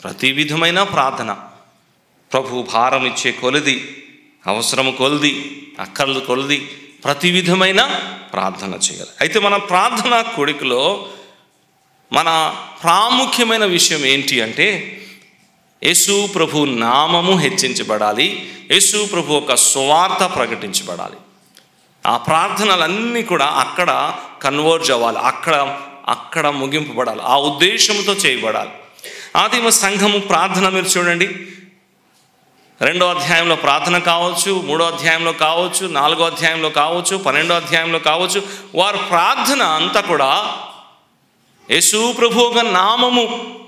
ప్రతి విధమైన ప్రార్థన. ప్రభు భారం ఇచ్చే కొలిది, అవసరము కొలిది, అక్కర్లు కొలిది, ప్రతి విధమైన ప్రార్థన చేయాలి. అయితే మన ప్రార్థన కోడికలో మన ప్రాముఖ్యమైన విషయం ఏంటి అంటే యేసు ప్రభు నామము హెచ్చించబడాలి, యేసు ప్రభు యొక్క సువార్త ప్రకటించబడాలి. ఆ ప్రార్థనలన్నీ కూడా అక్కడ కన్వర్జ్ అవ్వాలి, అక్కడ ముగింపబడాలి, ఆ ఉద్దేశంతో చేయబడాలి. ఆదిమ సంఘము ప్రార్థన మీరు చూడండి, 2వ అధ్యాయంలో ప్రార్థన కావచ్చు, 3వ అధ్యాయంలో కావచ్చు, 4వ అధ్యాయంలో కావచ్చు, 12వ అధ్యాయంలో కావచ్చు, వారి ప్రార్థన అంతా కూడా యేసు ప్రభు యొక్క నామము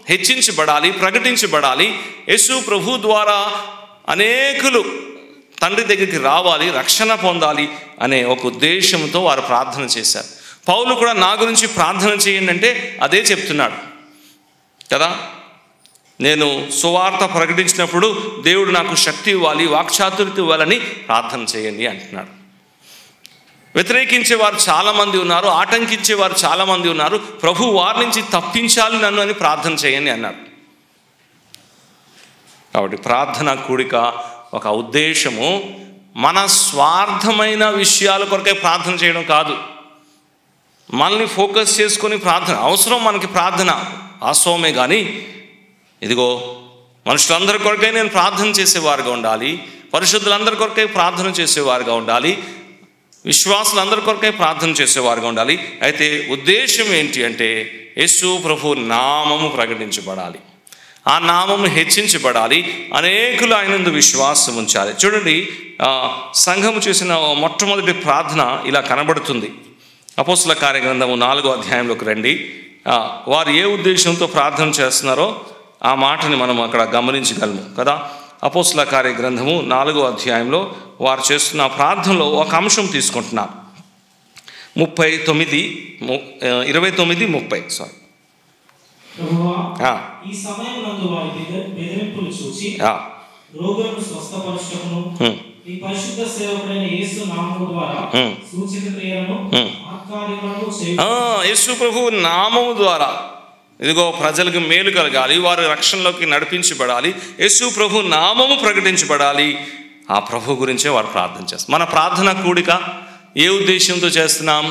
హెచ్చించబడాలి, ప్రకటించబడాలి. యేసు ప్రభు ద్వారా అనేకులు తండ్రి దగ్గరికి రావాలి, రక్షణ పొందాలి అనే ఒక ఉద్దేశంతో వారు ప్రార్థన చేశారు. పౌలు కూడా నా గురించి ప్రార్థన చేయండి అంటే అదే చెప్తున్నాడు కదా. నేను సువార్త ప్రకటించినప్పుడు దేవుడు నాకు శక్తి ఇవ్వాలి, వాక్చాతుర్యత ఇవ్వాలని ప్రార్థన చేయండి అంటున్నాడు. వ్యతిరేకించేవారు చాలామంది ఉన్నారు, ఆటంకించేవారు చాలామంది ఉన్నారు. ప్రభు వారి నుంచి తప్పించాలి నన్ను అని ప్రార్థన చేయండి అన్నాడు. కాబట్టి ప్రార్థన కూడిక ఒక ఉద్దేశము మన స్వార్థమైన విషయాల కొరకే ప్రార్థన చేయడం కాదు. మనల్ని ఫోకస్ చేసుకొని ప్రార్థన అవసరం, మనకి ప్రార్థన వాస్తవమే. కానీ ఇదిగో మనుషులందరి కొరకే నేను ప్రార్థన చేసేవారుగా ఉండాలి, పరిశుద్ధులందరి కొరకే ప్రార్థన చేసేవారుగా ఉండాలి, విశ్వాసులందరి కొరకే ప్రార్థన చేసేవారుగా ఉండాలి. అయితే ఉద్దేశం ఏంటి అంటే యేసు ప్రభు నామము ప్రకటించబడాలి, ఆ నామము హెచ్చించబడాలి, అనేకులు ఆయనందు విశ్వాసం ఉంచాలి. చూడండి, సంఘము చేసిన మొట్టమొదటి ప్రార్థన ఇలా కనబడుతుంది. అపోస్తల కార్యగ్రంథము 4వ అధ్యాయంలోకి రండి. వారు ఏ ఉద్దేశంతో ప్రార్థన చేస్తున్నారో ఆ మాటని మనం అక్కడ గమనించగలము కదా. అపోస్తల కార్యగ్రంథము 4వ అధ్యాయంలో వారు చేస్తున్న ప్రార్థనలో ఒక అంశం తీసుకుంటున్నారు. 29:30 సారీ. ప్రభువా, ఈ సమయమునందు వారి బెదిరింపులు చూచి రోగులను స్వస్థపరచుటకును నీ పరిశుద్ధ సేవకుడైన యేసు నామము ద్వారా సూచక క్రియలను మహత్కార్యములను చేయుట. యేసు ప్రభువు నామము ద్వారా ఇదిగో ప్రజలకు మేలు కలగాలి, వారు రక్షణలోకి నడిపించబడాలి, యేసు ప్రభు నామము ప్రకటించబడాలి. ఆ ప్రభు గురించే వారు ప్రార్థన చేస్తారు. మన ప్రార్థన కూడిక ఏ ఉద్దేశంతో చేస్తున్నాం?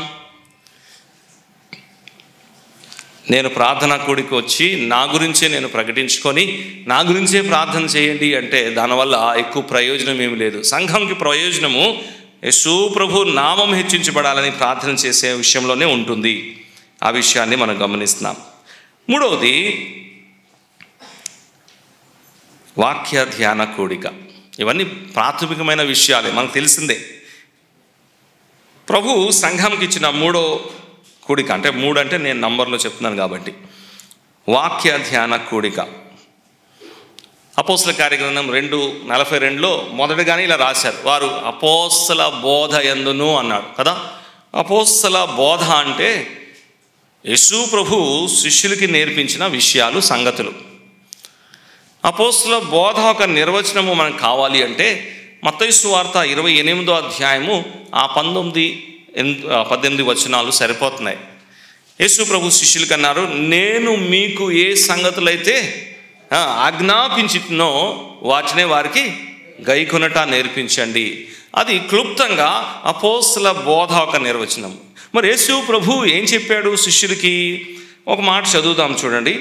నేను ప్రార్థన కూడిక వచ్చి నా గురించే నేను ప్రకటించుకొని నా గురించే ప్రార్థన చేయండి అంటే దానివల్ల ఎక్కువ ప్రయోజనం ఏమి లేదు. సంఘంకి ప్రయోజనము యేసు ప్రభు నామం హెచ్చించబడాలని ప్రార్థన చేసే విషయంలోనే ఉంటుంది. ఆ విషయాన్ని మనం గమనిస్తున్నాం. మూడవది వాక్య ధ్యాన కూడిక. ఇవన్నీ ప్రాథమికమైన విషయాలే, మనకు తెలిసిందే. ప్రభు సంఘంకి ఇచ్చిన మూడో కూడిక, అంటే 3 అంటే నేను నంబర్లో చెప్తున్నాను కాబట్టి, వాక్య ధ్యాన కూడిక. అపోస్తల కార్యగ్రంథం 2:42 మొదటగానే ఇలా రాశారు, వారు అపోస్తల బోధ యందును అన్నాడు కదా. అపోస్తల బోధ అంటే యేసు ప్రభు శిష్యులకి నేర్పించిన విషయాలు, సంగతులు. అపోస్తల బోధ ఒక నిర్వచనము మనకు కావాలి అంటే మత్తయి సువార్త 28వ అధ్యాయము 19-18 వచనాలు సరిపోతున్నాయి. యేసు ప్రభు శిష్యులకి అన్నారు, నేను మీకు ఏ సంగతులైతే ఆజ్ఞాపించినో వాటినే వారికి గైకొనట నేర్పించండి. అది క్లుప్తంగా అపోస్తల బోధ ఒక నిర్వచనం. మరి యేసు ప్రభు ఏం చెప్పాడు శిష్యులకి? ఒక మాట చదువుదాం చూడండి.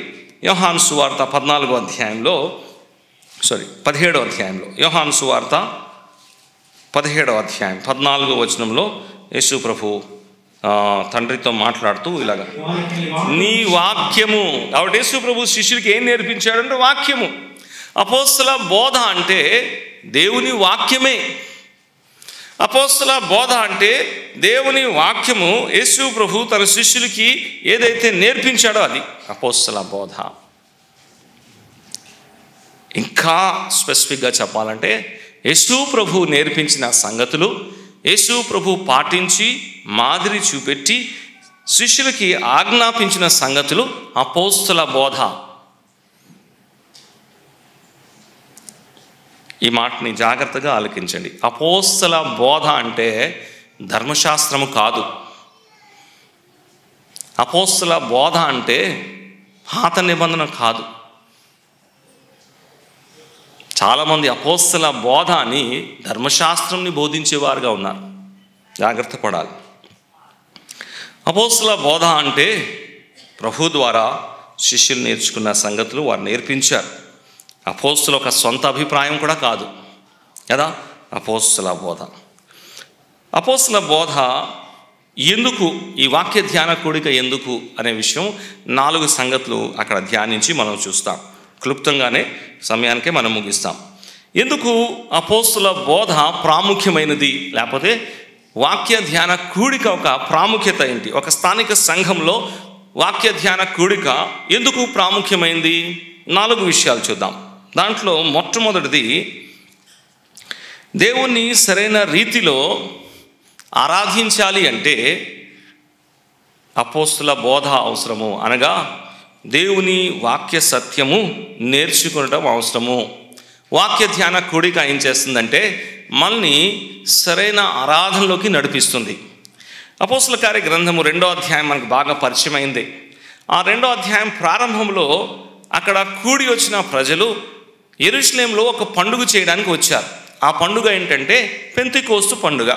యోహాను సువార్త 17వ అధ్యాయంలో 17వ అధ్యాయంలో యోహాను సువార్త 17వ అధ్యాయం 14వ వచనంలో యేసు ప్రభు తండ్రితో మాట్లాడుతూ ఇలాగా, నీ వాక్యము. కాబట్టి యేసు ప్రభు శిష్యులకి ఏం నేర్పించాడంటే వాక్యము. అపోస్తల బోధ అంటే దేవుని వాక్యమే. అపోస్తల బోధ అంటే దేవుని వాక్యము. యేసు ప్రభు తన శిష్యులకి ఏదైతే నేర్పించాడో అది అపోస్తల బోధ. ఇంకా స్పెసిఫిక్గా చెప్పాలంటే యేసు ప్రభు నేర్పించిన సంగతులు, యేసు ప్రభు పాటించి మాదిరి చూపెట్టి శిష్యులకి ఆజ్ఞాపించిన సంగతులు అపోస్తల బోధ. ఈ మాటని జాగ్రత్తగా ఆలకించండి. అపోస్తల బోధ అంటే ధర్మశాస్త్రము కాదు. అపోస్తల బోధ అంటే పాత నిబంధన కాదు. చాలామంది అపోస్తల బోధ అని ధర్మశాస్త్రంని బోధించేవారుగా ఉన్నారు. జాగ్రత్త పడాలి. అపోస్తల బోధ అంటే ప్రభు ద్వారా శిష్యులు నేర్చుకున్న సంగతులు వారు నేర్పించారు. అపోస్తల ఒక సొంత అభిప్రాయం కూడా కాదు కదా అపోస్తల బోధ. అపోస్తల బోధ ఎందుకు, ఈ వాక్య ధ్యాన కూడిక ఎందుకు అనే విషయం 4 సంగతులు అక్కడ ధ్యానించి మనం చూస్తాం. క్లుప్తంగానే సమయానికే మనం ముగిస్తాం. ఎందుకు అపోస్తల బోధ ప్రాముఖ్యమైనది, లేకపోతే వాక్య ధ్యాన కూడిక ఒక ప్రాముఖ్యత ఏంటి? ఒక స్థానిక సంఘంలో వాక్య ధ్యాన కూడిక ఎందుకు ప్రాముఖ్యమైంది? 4 విషయాలు చూద్దాం. దాంట్లో మొట్టమొదటిది, దేవుణ్ణి సరైన రీతిలో ఆరాధించాలి అంటే అపోస్తల బోధ అవసరము. అనగా దేవుని వాక్య సత్యము నేర్చుకోవడం అవసరము. వాక్య ధ్యాన కూడిక ఏం చేస్తుందంటే మనల్ని సరైన ఆరాధనలోకి నడిపిస్తుంది. అపోస్తల కార్య గ్రంథము 2వ అధ్యాయం మనకు బాగా పరిచయమైంది. ఆ 2వ అధ్యాయం ప్రారంభంలో అక్కడ కూడి వచ్చిన ప్రజలు యెరూషలేంలో ఒక పండుగ చేయడానికి వచ్చారు. ఆ పండుగ ఏంటంటే పెంతెకోస్తు పండుగ.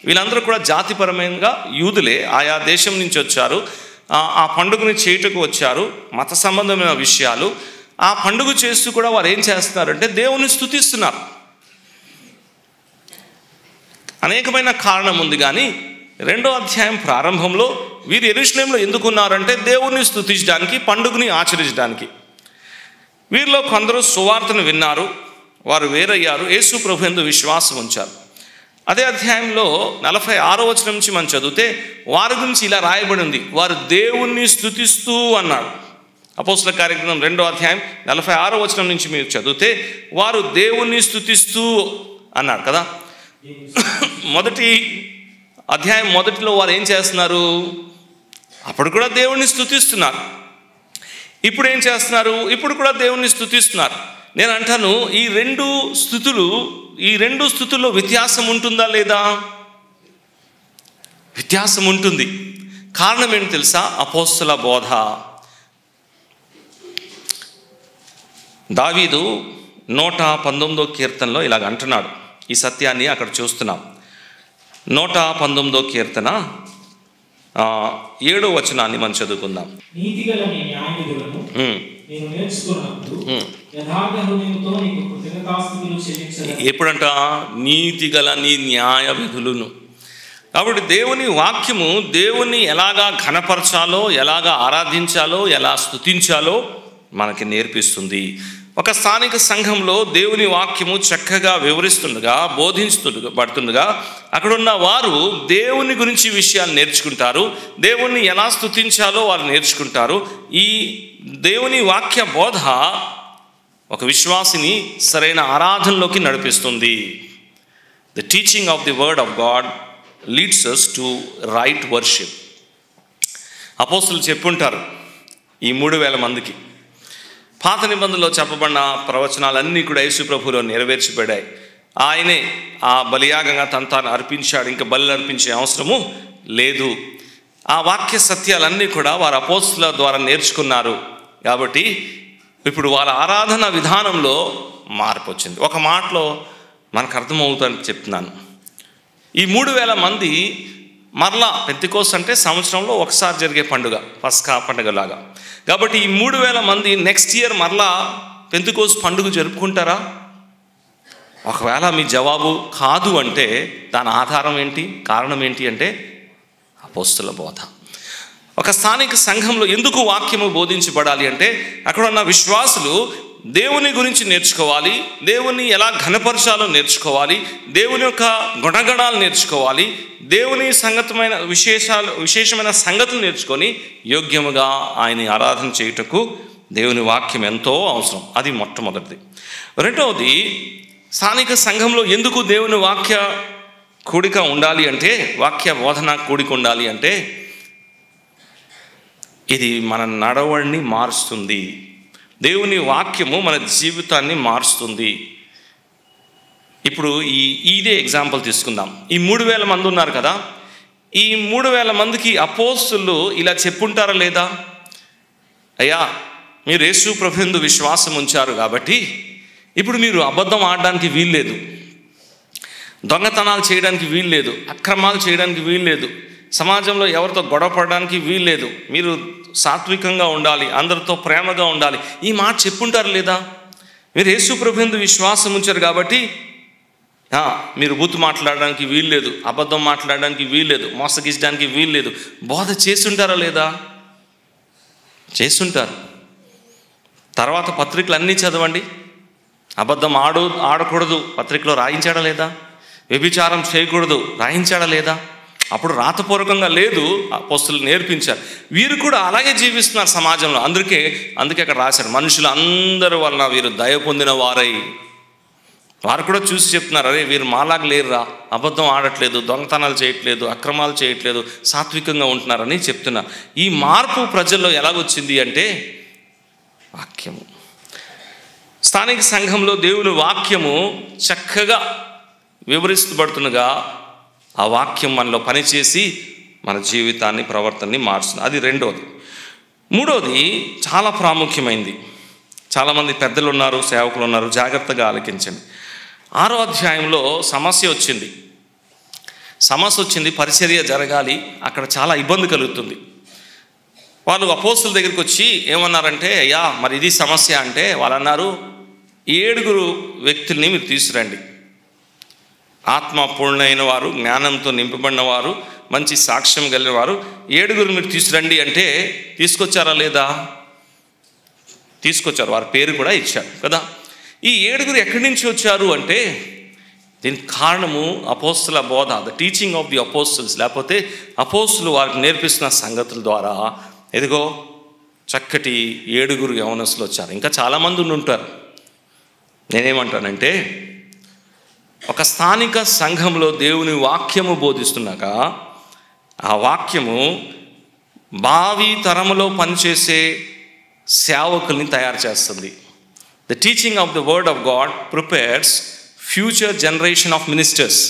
వీళ్ళందరూ కూడా జాతిపరమైనగా యూదులే, ఆయా దేశం నుంచి వచ్చారు. ఆ పండుగని చేయుటకు వచ్చారు. మత సంబంధమైన విషయాలు. ఆ పండుగ చేస్తూ కూడా వారు ఏం చేస్తున్నారంటే దేవుని స్తుతిస్తున్నారు. అనేకమైన కారణం ఉంది, కానీ 2వ అధ్యాయం ప్రారంభంలో వీరు యెరూషలేంలో ఎందుకున్నారంటే దేవుని స్తుతించడానికి, పండుగని ఆచరించడానికి. వీరిలో కొందరు సువార్తను విన్నారు, వారు వేరయ్యారు, యేసు ప్రభు యందు విశ్వాసం ఉంచారు. అదే అధ్యాయంలో 46వ వచనం నుంచి మనం చదివితే వారి గురించి ఇలా రాయబడి ఉంది, వారు దేవుణ్ణి స్తుతిస్తూ అన్నాడు. అపోస్తల కార్యగ్రంథం 2వ అధ్యాయం 46వ వచనం నుంచి మీరు చదివితే వారు దేవుణ్ణి స్తుతిస్తూ అన్నాడు కదా. మొదటి అధ్యాయం మొదటిలో వారు ఏం చేస్తున్నారు? అప్పుడు కూడా దేవుణ్ణి స్తుతిస్తున్నారు. ఇప్పుడు ఏం చేస్తున్నారు? ఇప్పుడు కూడా దేవుణ్ణి స్తుతిస్తున్నారు. నేను అంటాను, ఈ రెండు స్తుతుల్లో వ్యత్యాసం ఉంటుందా లేదా? వ్యత్యాసం ఉంటుంది. కారణం ఏంటి తెలుసా? అపోస్తల బోధ. దావీదు 119వ కీర్తనలో ఇలాగ అంటున్నాడు. ఈ సత్యాన్ని అక్కడ చూస్తున్నాం. 119వ కీర్తన 7వ వచనాన్ని మనం చదువుకుందాం. నీతిగల నీ న్యాయవిధులను నేను నేర్చుకున్నప్పుడు యథార్థ హృదయంతో నీకు కృతజ్ఞతాస్తుతులు చెల్లించదను. ఎప్పుడంట? నీతిగల నీ న్యాయ విధులను. కాబట్టి దేవుని వాక్యము దేవుని ఎలాగా ఘనపరచాలో, ఎలాగా ఆరాధించాలో, ఎలా స్తుతించాలో మనకి నేర్పిస్తుంది. ఒక స్థానిక సంఘంలో దేవుని వాక్యము చక్కగా వివరిస్తుండగా, బోధించబడుతుండగా అక్కడున్న వారు దేవుని గురించి విషయాలు నేర్చుకుంటారు. దేవుణ్ణి ఎలా స్తుతించాలో వారు నేర్చుకుంటారు. ఈ దేవుని వాక్య బోధ ఒక విశ్వాసిని సరైన ఆరాధనలోకి నడిపిస్తుంది. The teaching of the word of God leads us to right worship. అపోస్తలులు చెప్పుంటారు ఈ 3000 మందికి. పాత నిబంధనలో చెప్పబడిన ప్రవచనాలన్నీ కూడా యేసు ప్రభువులో నెరవేర్చబడ్డాయి. ఆయనే ఆ బలియాగంగా తాను అర్పించాడు. ఇంకా బలి అర్పించే అవసరము లేదు. ఆ వాక్య సత్యాలన్నీ కూడా వారు అపోస్తలుల ద్వారా నేర్చుకున్నారు. కాబట్టి ఇప్పుడు వాళ్ళ ఆరాధన విధానంలో మార్పు వచ్చింది. ఒక మాటలో మనకు అర్థమవుతుందని చెప్తున్నాను. ఈ 3000 మంది మరలా పెంతెకోస్తు అంటే సంవత్సరంలో ఒకసారి జరిగే పండుగ, పస్కా పండుగలాగా. కాబట్టి ఈ 3000 మంది నెక్స్ట్ ఇయర్ మరలా పెంతెకోస్తు పండుగ జరుపుకుంటారా? ఒకవేళ మీ జవాబు కాదు అంటే దాని ఆధారం ఏంటి, కారణం ఏంటి అంటే అపోస్తలుల బోధ. ఒక స్థానిక సంఘంలో ఎందుకు వాక్యము బోధించబడాలి అంటే అక్కడ ఉన్న విశ్వాసులు దేవుని గురించి నేర్చుకోవాలి, దేవుని ఎలా ఘనపరచాలో నేర్చుకోవాలి, దేవుని యొక్క గుణగణాలు నేర్చుకోవాలి, దేవుని విశేషమైన సంగతులు నేర్చుకొని యోగ్యముగా ఆయన ఆరాధన చేయుటకు దేవుని వాక్యం ఎంతో అవసరం. అది మొట్టమొదటిది. రెండవది, స్థానిక సంఘంలో ఎందుకు దేవుని వాక్య కూడిక ఉండాలి అంటే, వాక్య బోధన కూడిక ఉండాలి అంటే ఇది మన నడవడిని మారుస్తుంది. దేవుని వాక్యము మన జీవితాన్ని మారుస్తుంది. ఇప్పుడు ఇదే ఎగ్జాంపుల్ తీసుకుందాం. ఈ 3000 మంది ఉన్నారు కదా, ఈ 3000 మందికి అపోస్తలులు ఇలా చెప్పుంటారా లేదా? అయ్యా, మీరు యేసు ప్రభువునందు విశ్వాసం ఉంచారు కాబట్టి ఇప్పుడు మీరు అబద్ధం ఆడడానికి వీల్లేదు, దొంగతనాలు చేయడానికి వీల్లేదు, అక్రమాలు చేయడానికి వీల్లేదు, సమాజంలో ఎవరితో గొడవ పడడానికి వీల్లేదు, మీరు సాత్వికంగా ఉండాలి, అందరితో ప్రేమగా ఉండాలి. ఈ మాట చెప్పుంటారు లేదా? మీరు యేసు ప్రభువునందు విశ్వాసం ఉంచారు కాబట్టి మీరు బూతు మాట్లాడడానికి వీల్లేదు, అబద్ధం మాట్లాడడానికి వీల్లేదు, మోసగించడానికి వీల్లేదు. బోధ చేస్తుంటారా లేదా? చేస్తుంటారు. తర్వాత పత్రికలు అన్నీ చదవండి. అబద్ధం ఆడకూడదు పత్రికలో రాయించాడా లేదా? వ్యభిచారం చేయకూడదు రాయించాడా లేదా? అప్పుడు రాతపూర్వకంగా లేదు, అపోస్తలులు నేర్పించారు. వీరు కూడా అలాగే జీవిస్తున్నారు సమాజంలో. అందుకే అక్కడ రాశారు, మనుషులు అందరూ వలన వీరు దయ పొందిన వారై. వారు కూడా చూసి చెప్తున్నారు, అరే వీరు మాలాగా లేరురా, అబద్ధం ఆడట్లేదు, దొంగతనాలు చేయట్లేదు, అక్రమాలు చేయట్లేదు, సాత్వికంగా ఉంటున్నారని చెప్తున్నారు. ఈ మార్పు ప్రజల్లో ఎలాగొచ్చింది అంటే వాక్యము. స్థానిక సంఘంలో దేవుని వాక్యము చక్కగా వివరిస్తబడుతుండగా ఆ వాక్యం మనలో పనిచేసి మన జీవితాన్ని, ప్రవర్తనని మారుస్తుంది. అది రెండవది. మూడవది చాలా ప్రాముఖ్యమైనది. చాలామంది పెద్దలు ఉన్నారు, సేవకులు ఉన్నారు, జాగ్రత్తగా ఆలకించండి. 6వ అధ్యాయంలో సమస్య వచ్చింది. పరిచర్య జరగాలి, అక్కడ చాలా ఇబ్బంది కలుగుతుంది. వాళ్ళు అపోస్తలుల దగ్గరికి వచ్చి ఏమన్నారంటే, అయ్యా మరి ఇది సమస్య అంటే వాళ్ళు అన్నారు, 7 వ్యక్తుల్ని మీరు తీసుకురండి, ఆత్మ పూర్ణైన వారు, జ్ఞానంతో నింపబడిన వారు, మంచి సాక్ష్యం కలిగిన వారు, 7 మీరు తీసుకురండి అంటే తీసుకొచ్చారా లేదా? తీసుకొచ్చారు. వారి పేరు కూడా ఇచ్చారు కదా. ఈ 7 ఎక్కడి నుంచి వచ్చారు అంటే దీనికి కారణము అపోస్తల బోధ, the teaching of the apostles. లేకపోతే అపోస్తలు వారికి నేర్పిస్తున్న సంగతుల ద్వారా ఎదిగో చక్కటి 7 యవనస్తులు వచ్చారు. ఇంకా చాలామంది ఉంటారు. నేనేమంటానంటే ఒక స్థానిక సంఘంలో దేవుని వాక్యము బోధిస్తున్నాక ఆ వాక్యము భావి తరములో పనిచేసే సేవకుల్ని తయారు చేస్తుంది. The teaching of the word of God prepares future generation of ministers.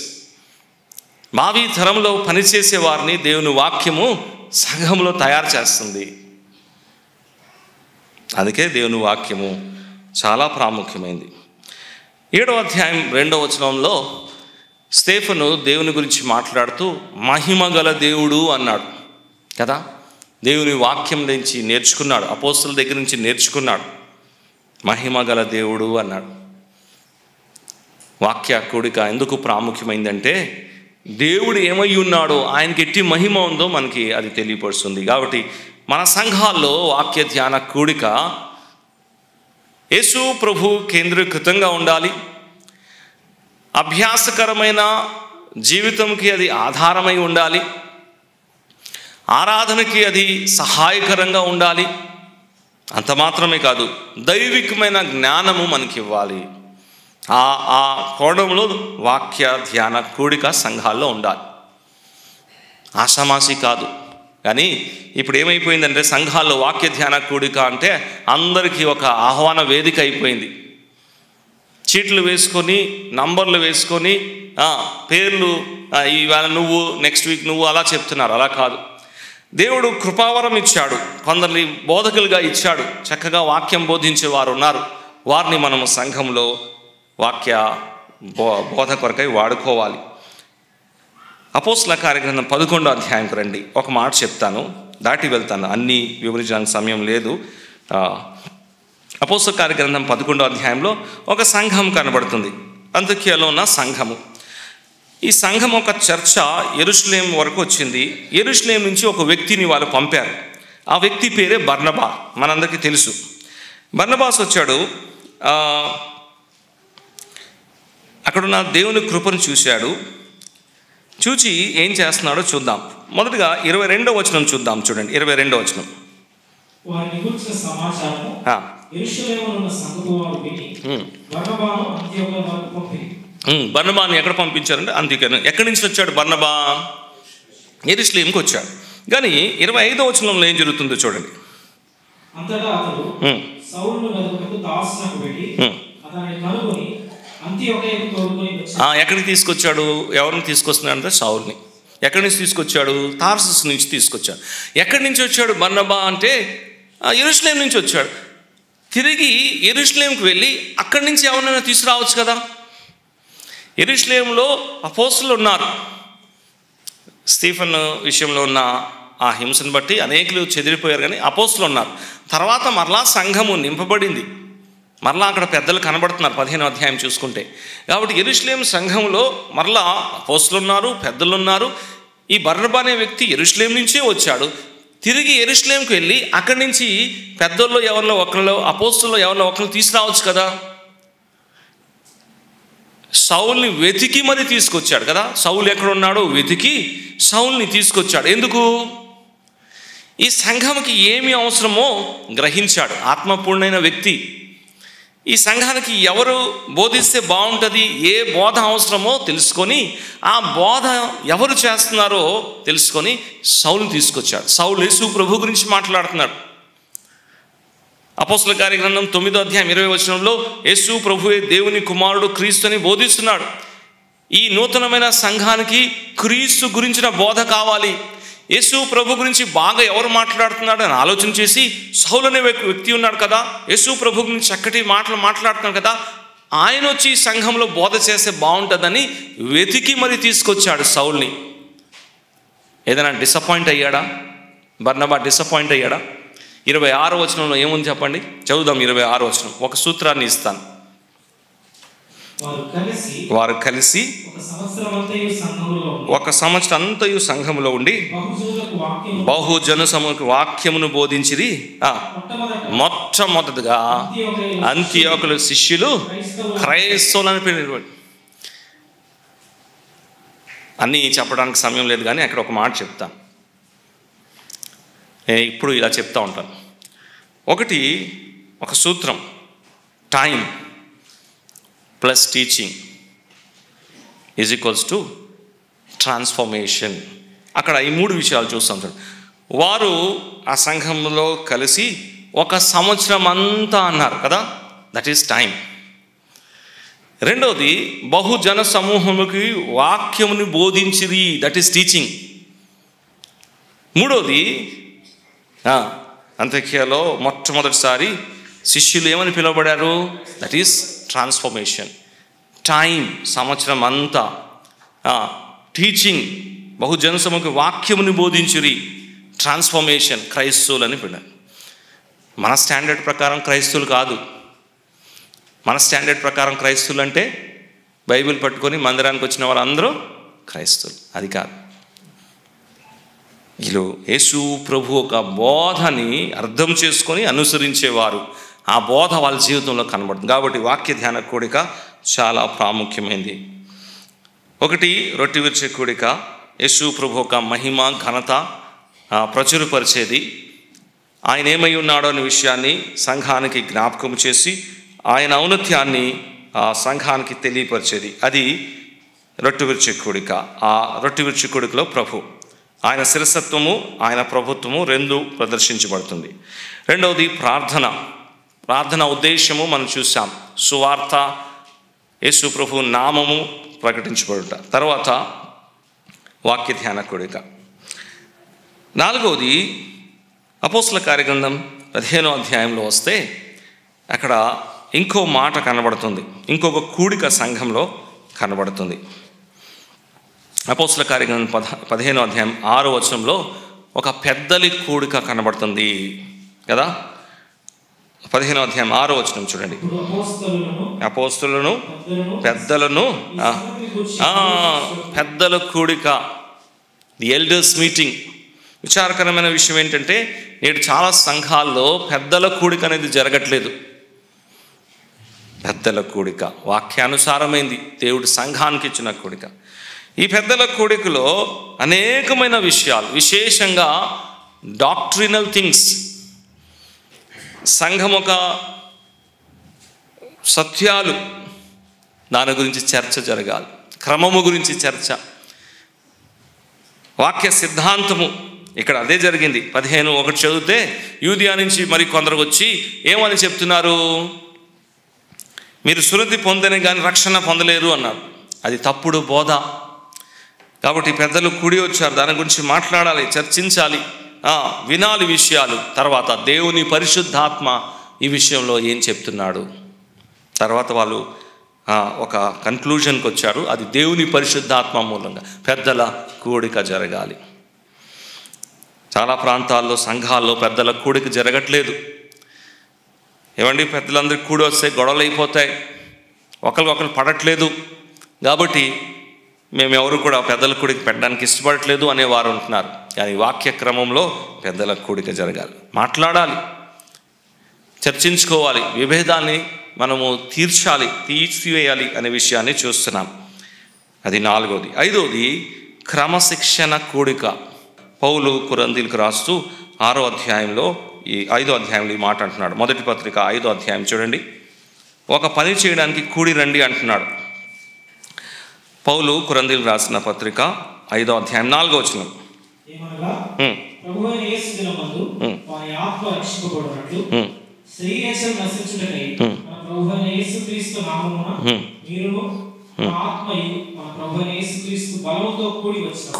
భావి తరంలో పనిచేసే వారిని దేవుని వాక్యము సంఘంలో తయారు చేస్తుంది. అందుకే దేవుని వాక్యము చాలా ప్రాముఖ్యమైంది. 7వ అధ్యాయం 2వ వచనంలో స్టెఫెను దేవుని గురించి మాట్లాడుతూ మహిమ గల దేవుడు అన్నాడు కదా. దేవుని వాక్యం నుంచి నేర్చుకున్నాడు, అపోస్తలుల దగ్గర నుంచి నేర్చుకున్నాడు. మహిమ గల దేవుడు అన్నాడు. వాక్య కూడిక ఎందుకు ప్రాముఖ్యమైందంటే దేవుడు ఏమై ఉన్నాడో, ఆయనకి ఎట్టి మహిమ ఉందో మనకి అది తెలియపరుస్తుంది. కాబట్టి మన సంఘాల్లో వాక్య ధ్యాన కూడిక యేసు ప్రభు కేంద్రీకృతంగా ఉండాలి. అభ్యాసకరమైన జీవితంకి అది ఆధారమై ఉండాలి. ఆరాధనకి అది సహాయకరంగా ఉండాలి. అంత మాత్రమే కాదు, దైవికమైన జ్ఞానము మనకి ఇవ్వాలి. ఆ కోణంలో వాక్య ధ్యాన కూడిక సంఘాల్లో ఉండాలి. ఆషామాషి కాదు. కానీ ఇప్పుడు ఏమైపోయిందంటే సంఘాల్లో వాక్య ధ్యాన కూడిక అంటే అందరికీ ఒక ఆహ్వాన వేదిక అయిపోయింది. చీట్లు వేసుకొని, నంబర్లు వేసుకొని, పేర్లు ఇవాళ నువ్వు, నెక్స్ట్ వీక్ నువ్వు అలా చెప్తున్నారు. అలా కాదు. దేవుడు కృపావరం ఇచ్చాడు, కొందరిని బోధకులుగా ఇచ్చాడు. చక్కగా వాక్యం బోధించే వారు ఉన్నారు. వారిని మనము సంఘంలో వాక్య బోధ కొరకై వాడుకోవాలి. అపోస్తల కార్యగ్రంథం 11వ అధ్యాయంకు రండి. ఒక మాట చెప్తాను, దాటి వెళ్తాను, అన్నీ వివరించడానికి సమయం లేదు. అపోస్తల కార్యగ్రంథం 11వ అధ్యాయంలో ఒక సంఘం కనబడుతుంది, అంత్యోక్యలో ఉన్న సంఘము. ఈ సంఘం ఒక చర్చ యెరూషలేం వరకు వచ్చింది. యెరూషలేం నుంచి ఒక వ్యక్తిని వాళ్ళు పంపారు. ఆ వ్యక్తి పేరే బర్నబా. మనందరికీ తెలుసు. బర్నబాస్ వచ్చాడు. అక్కడున్న దేవుని కృపను చూశాడు. చూచి ఏం చేస్తున్నాడో చూద్దాం. మొదటగా 22వ వచనం చూద్దాం. చూడండి, 22వ వచనం. బర్నబాను ఎక్కడ పంపించారంటే అంత్యోక్య. ఎక్కడి నుంచి వచ్చాడు బర్నబా? యెరూషలేంకి వచ్చాడు. కానీ 25వ వచనంలో ఏం జరుగుతుందో చూడండి. ఎక్కడికి తీసుకొచ్చాడు? ఎవరిని తీసుకొస్తున్నాడంటే సౌలుని. ఎక్కడి నుంచి తీసుకొచ్చాడు? తార్సస్ నుంచి తీసుకొచ్చాడు. ఎక్కడి నుంచి వచ్చాడు బర్నబా అంటే యెరూషలేం నుంచి వచ్చాడు. తిరిగి యెరూషలేంకి వెళ్ళి అక్కడి నుంచి ఎవరినైనా తీసుకురావచ్చు కదా. యెరూషలేంలో అపోస్తలులు ఉన్నారు. స్టీఫెన్ విషయంలో ఉన్న ఆ హింసను బట్టి అనేకులు చెదిరిపోయారు, కానీ అపోస్తలులు ఉన్నారు. తర్వాత మరలా సంఘము నింపబడింది. మరలా అక్కడ పెద్దలు కనబడుతున్నారు 15వ అధ్యాయం చూసుకుంటే. కాబట్టి యెరూషలేం సంఘంలో మరలా అపోస్తలులు ఉన్నారు, పెద్దలు ఉన్నారు. ఈ బర్నబా అనే వ్యక్తి యెరూషలేం నుంచే వచ్చాడు. తిరిగి యెరూషలేంకి వెళ్ళి అక్కడి నుంచి పెద్దల్లో ఎవరిలో ఒకరిలో, అపోస్తలుల్లో ఎవరిలో ఒకరిని తీసుకురావచ్చు కదా. సౌల్ని వెతికి మరి తీసుకొచ్చాడు కదా. సౌలు ఎక్కడున్నాడో వెతికి సౌల్ని తీసుకొచ్చాడు. ఎందుకు? ఈ సంఘంకి ఏమి అవసరమో గ్రహించాడు. ఆత్మపూర్ణైన వ్యక్తి. ఈ సంఘానికి ఎవరు బోధిస్తే బాగుంటుంది, ఏ బోధ అవసరమో తెలుసుకొని, ఆ బోధ ఎవరు చేస్తున్నారో తెలుసుకొని సౌలు తీసుకొచ్చాడు. సౌలు యేసు ప్రభు గురించి మాట్లాడుతున్నాడు. అపోస్తల కార్యగ్రంథం 9వ అధ్యాయం 20వ వచనంలో యేసు ప్రభువే దేవుని కుమారుడు, క్రీస్తు అని బోధిస్తున్నాడు. ఈ నూతనమైన సంఘానికి క్రీస్తు గురించిన బోధ కావాలి. యేసు ప్రభు గురించి బాగా ఎవరు మాట్లాడుతున్నాడు అని ఆలోచన చేసి, సౌలు అనే వ్యక్తి ఉన్నాడు కదా, యేసు ప్రభు గురించి చక్కటి మాటలు మాట్లాడుతున్నాడు కదా, ఆయన వచ్చి సంఘంలో బోధ చేస్తే బాగుంటుందని వెతికి మరి తీసుకొచ్చాడు సౌల్ని. ఏదైనా డిసప్పాయింట్ అయ్యాడా బర్నబా? డిసప్పాయింట్ అయ్యాడా? 26వ వచనంలో ఏముంది చెప్పండి, చదువుదాం. 26వ వచనం. ఒక సూత్రాన్ని ఇస్తాను. వారు కలిసి ఒక సంవత్సరం అంతయు సంఘములో ఉండి బహుజన సమూహకు వాక్యమును బోధించిరి. మొట్టమొదటిగా అంత్యోక్యుల శిష్యులు క్రైస్తవులని పేరు. అన్నీ చెప్పడానికి సమయం లేదు, కానీ అక్కడ ఒక మాట చెప్తాను. ఇప్పుడు ఇలా చెప్తా ఉంటాను. ఒకటి, ఒక సూత్రం, time plus teaching is equals to transformation. అక్కడ ఈ 3 విషయాలు చూస్తాం చూడండి. వారు ఆ సంఘంలో కలిసి 1 సంవత్సరం అంతా అన్నారు కదా, దట్ ఈస్ టైం. రెండవది, బహుజన సమూహముకి వాక్యముని బోధించిరి, దట్ ఈస్ టీచింగ్. మూడవది, అంత్యోక్యలో మొట్టమొదటిసారి శిష్యులు ఏమని పిలువబడారు, దట్ ఈస్ ట్రాన్స్ఫర్మేషన్. టైం, సంవత్సరం అంతా టీచింగ్, బహుజన సమూహముకి వాక్యముని బోధించిరి, ట్రాన్స్ఫర్మేషన్, క్రైస్తవులని పిలువరు. మన స్టాండర్డ్ ప్రకారం క్రైస్తవులు కాదు. మన స్టాండర్డ్ ప్రకారం క్రైస్తవులు అంటే బైబిల్ పట్టుకొని మందిరానికి వచ్చిన వాళ్ళందరూ క్రైస్తవులు, అది కాదు. వీళ్ళు యేసు ప్రభు ఒక బోధని అర్థం చేసుకొని అనుసరించేవారు. ఆ బోధ వాళ్ళ జీవితంలో కనబడుతుంది. కాబట్టి వాక్య ధ్యాన కూడిక చాలా ప్రాముఖ్యమైనది. ఒకటి, రొట్టె విరిచే కూడిక యేసు ప్రభు ఒక మహిమ ఘనత ప్రచురపరిచేది. ఆయన ఏమై ఉన్నాడో అనే విషయాన్ని సంఘానికి జ్ఞాపకం చేసి ఆయన ఔన్నత్యాన్ని సంఘానికి తెలియపరిచేది. అది రొట్టె విరిచే కూడిక. ఆ రొట్టె విరిచే కూడికలో ప్రభు, ఆయన శిరసత్వము, ఆయన ప్రభుత్వము 2 ప్రదర్శించబడుతుంది. రెండవది ప్రార్థన. ప్రార్థన ఉద్దేశము మనం చూసాం. సువార్త, యేసు ప్రభు నామము ప్రకటించబడుట. తర్వాత వాక్య ధ్యాన కూడిక. నాలుగవది, అపోస్తల కార్యగ్రంథం 15వ అధ్యాయంలో వస్తే అక్కడ ఇంకో మాట కనబడుతుంది, ఇంకొక కూడిక సంఘంలో కనబడుతుంది. అపోస్తల కార్యగ్రంథం 15వ అధ్యాయం 6వ వచనంలో ఒక పెద్దలి కూడిక కనబడుతుంది కదా. 15వ అధ్యాయం 6వ వచనం చూడండి. అపోస్తలులను పెద్దలను, పెద్దల కూడిక, ది ఎల్డర్స్ మీటింగ్. విచారకరమైన విషయం ఏంటంటే నేడు చాలా సంఘాల్లో పెద్దల కూడిక అనేది జరగట్లేదు. పెద్దల కూడిక వాక్యానుసారమైంది, దేవుడి సంఘానికి ఇచ్చిన కూడిక. ఈ పెద్దల కూడికలో అనేకమైన విషయాలు, విశేషంగా డాక్ట్రినల్ థింగ్స్, సంఘం ఒక సత్యాలు, దాని గురించి చర్చ జరగాలి. క్రమము గురించి చర్చ, వాక్య సిద్ధాంతము. ఇక్కడ అదే జరిగింది. 15:1 చదివితే యూదియా నుంచి మరి కొందరు వచ్చి ఏమని చెప్తున్నారు, మీరు సున్నతి పొందని కానీ రక్షణ పొందలేరు అన్నారు. అది తప్పుడు బోధ. కాబట్టి పెద్దలు కూడి వచ్చారు, దాని గురించి మాట్లాడాలి, చర్చించాలి, వినాలి విషయాలు. తర్వాత దేవుని పరిశుద్ధాత్మ ఈ విషయంలో ఏం చెప్తున్నాడు. తర్వాత వాళ్ళు ఒక కన్క్లూజన్కి వచ్చారు, అది దేవుని పరిశుద్ధాత్మ మూలంగా పెద్దల కూడిక జరగాలి. చాలా ప్రాంతాల్లో సంఘాల్లో పెద్దల కూడిక జరగట్లేదు. ఏమండి, పెద్దలందరికీ కూడి వస్తే గొడవలు అయిపోతాయి, ఒకరికొకరు పడట్లేదు. కాబట్టి మేము ఎవరు కూడా పెద్దల కూడిక పెట్టడానికి ఇష్టపడట్లేదు అనేవారు ఉంటున్నారు. కానీ వాక్య క్రమంలో పెద్దల కూడిక జరగాలి, మాట్లాడాలి, చర్చించుకోవాలి, విభేదాన్ని మనము తీర్చివేయాలి అనే విషయాన్ని చూస్తున్నాం. అది 4వది. 5వది, క్రమశిక్షణ కూడిక. పౌలు కొరింథీయులకు రాస్తూ 6వ అధ్యాయంలో ఈ 5వ అధ్యాయంలో ఈ మాట అంటున్నాడు. మొదటి పత్రిక 5వ అధ్యాయం చూడండి. ఒక పని చేయడానికి కూడి రండి అంటున్నాడు. పౌలు కొరింథీయులకు రాసిన పత్రిక 5వ అధ్యాయం 4వ వచనం.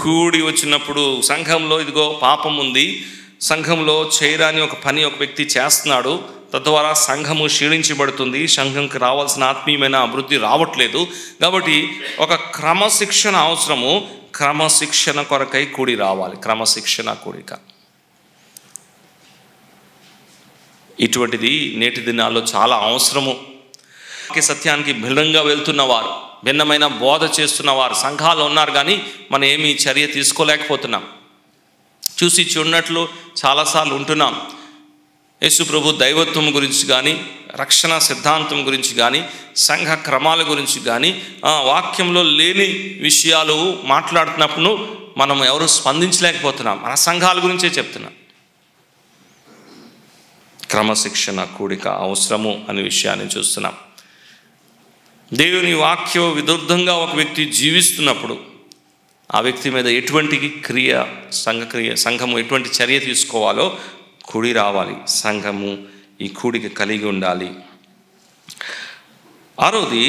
కూడి వచ్చినప్పుడు సంఘంలో ఇదిగో పాపం ఉంది, సంఘంలో చేయరాని ఒక పని ఒక వ్యక్తి చేస్తున్నాడు, తద్వారా సంఘము క్షీణించబడుతుంది, సంఘంకి రావాల్సిన ఆత్మీయమైన అభివృద్ధి రావట్లేదు. కాబట్టి ఒక క్రమశిక్షణ అవసరము. క్రమశిక్షణ కొరకై కూడి రావాలి, క్రమశిక్షణ కూడిక. ఇటువంటిది నేటి దినాల్లో చాలా అవసరము. సత్యానికి భిన్నంగా వెళ్తున్నవారు, భిన్నమైన బోధ చేస్తున్నవారు సంఘాలు ఉన్నారు, కానీ మనం ఏమీ చర్య తీసుకోలేకపోతున్నాం. చూసి చూడనట్లు చాలాసార్లు ఉంటున్నాం. యేసు ప్రభు దైవత్వం గురించి కానీ, రక్షణ సిద్ధాంతం గురించి కానీ, సంఘ క్రమాల గురించి కానీ, వాక్యంలో లేని విషయాలు మాట్లాడుతున్నప్పుడు మనం ఎవరు స్పందించలేకపోతున్నాం. మన సంఘాల గురించే చెప్తున్నాం. క్రమశిక్షణ కూడిక అవసరము అనే విషయాన్ని చూస్తున్నాం. దేవుని వాక్యం విరుద్ధంగా ఒక వ్యక్తి జీవిస్తున్నప్పుడు ఆ వ్యక్తి మీద ఎటువంటి సంఘము ఎటువంటి చర్య తీసుకోవాలో కూడి రావాలి. సంఘము ఈ కూడిక కలిగి ఉండాలి. ఆరోది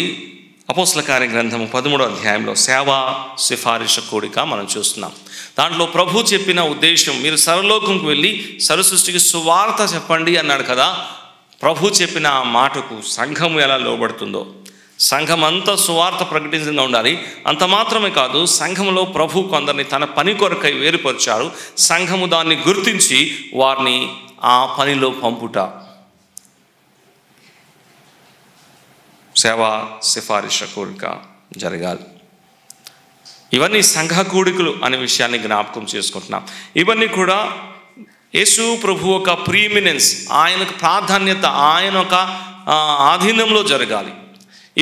అపోస్తల కార్య గ్రంథము 13వ అధ్యాయంలో సేవా సిఫారిషు కూడిక మనం చూస్తున్నాం. దాంట్లో ప్రభు చెప్పిన ఉద్దేశం, మీరు సర్వలోకంకు వెళ్ళి సర్వసృష్టికి సువార్త చెప్పండి అన్నాడు కదా. ప్రభు చెప్పిన ఆ మాటకు సంఘము ఎలా లోబడుతుందో, సంఘం అంతా సువార్త ప్రకటించగా ఉండాలి. అంత మాత్రమే కాదు, సంఘంలో ప్రభు కొందరిని తన పని కొరకై వేరుపరిచారు. సంఘము దాన్ని గుర్తించి వారిని ఆ పనిలో పంపుట సేవా సిఫారిషు కూడిక జరగాలి. ఇవన్నీ సంఘ కూడికలు అనే విషయాన్ని జ్ఞాపకం చేసుకుంటున్నాం. ఇవన్నీ కూడా యేసు ప్రభు ఒక ప్రీమినెన్స్, ఆయనకు ప్రాధాన్యత, ఆయన ఒక ఆధీనంలో జరగాలి.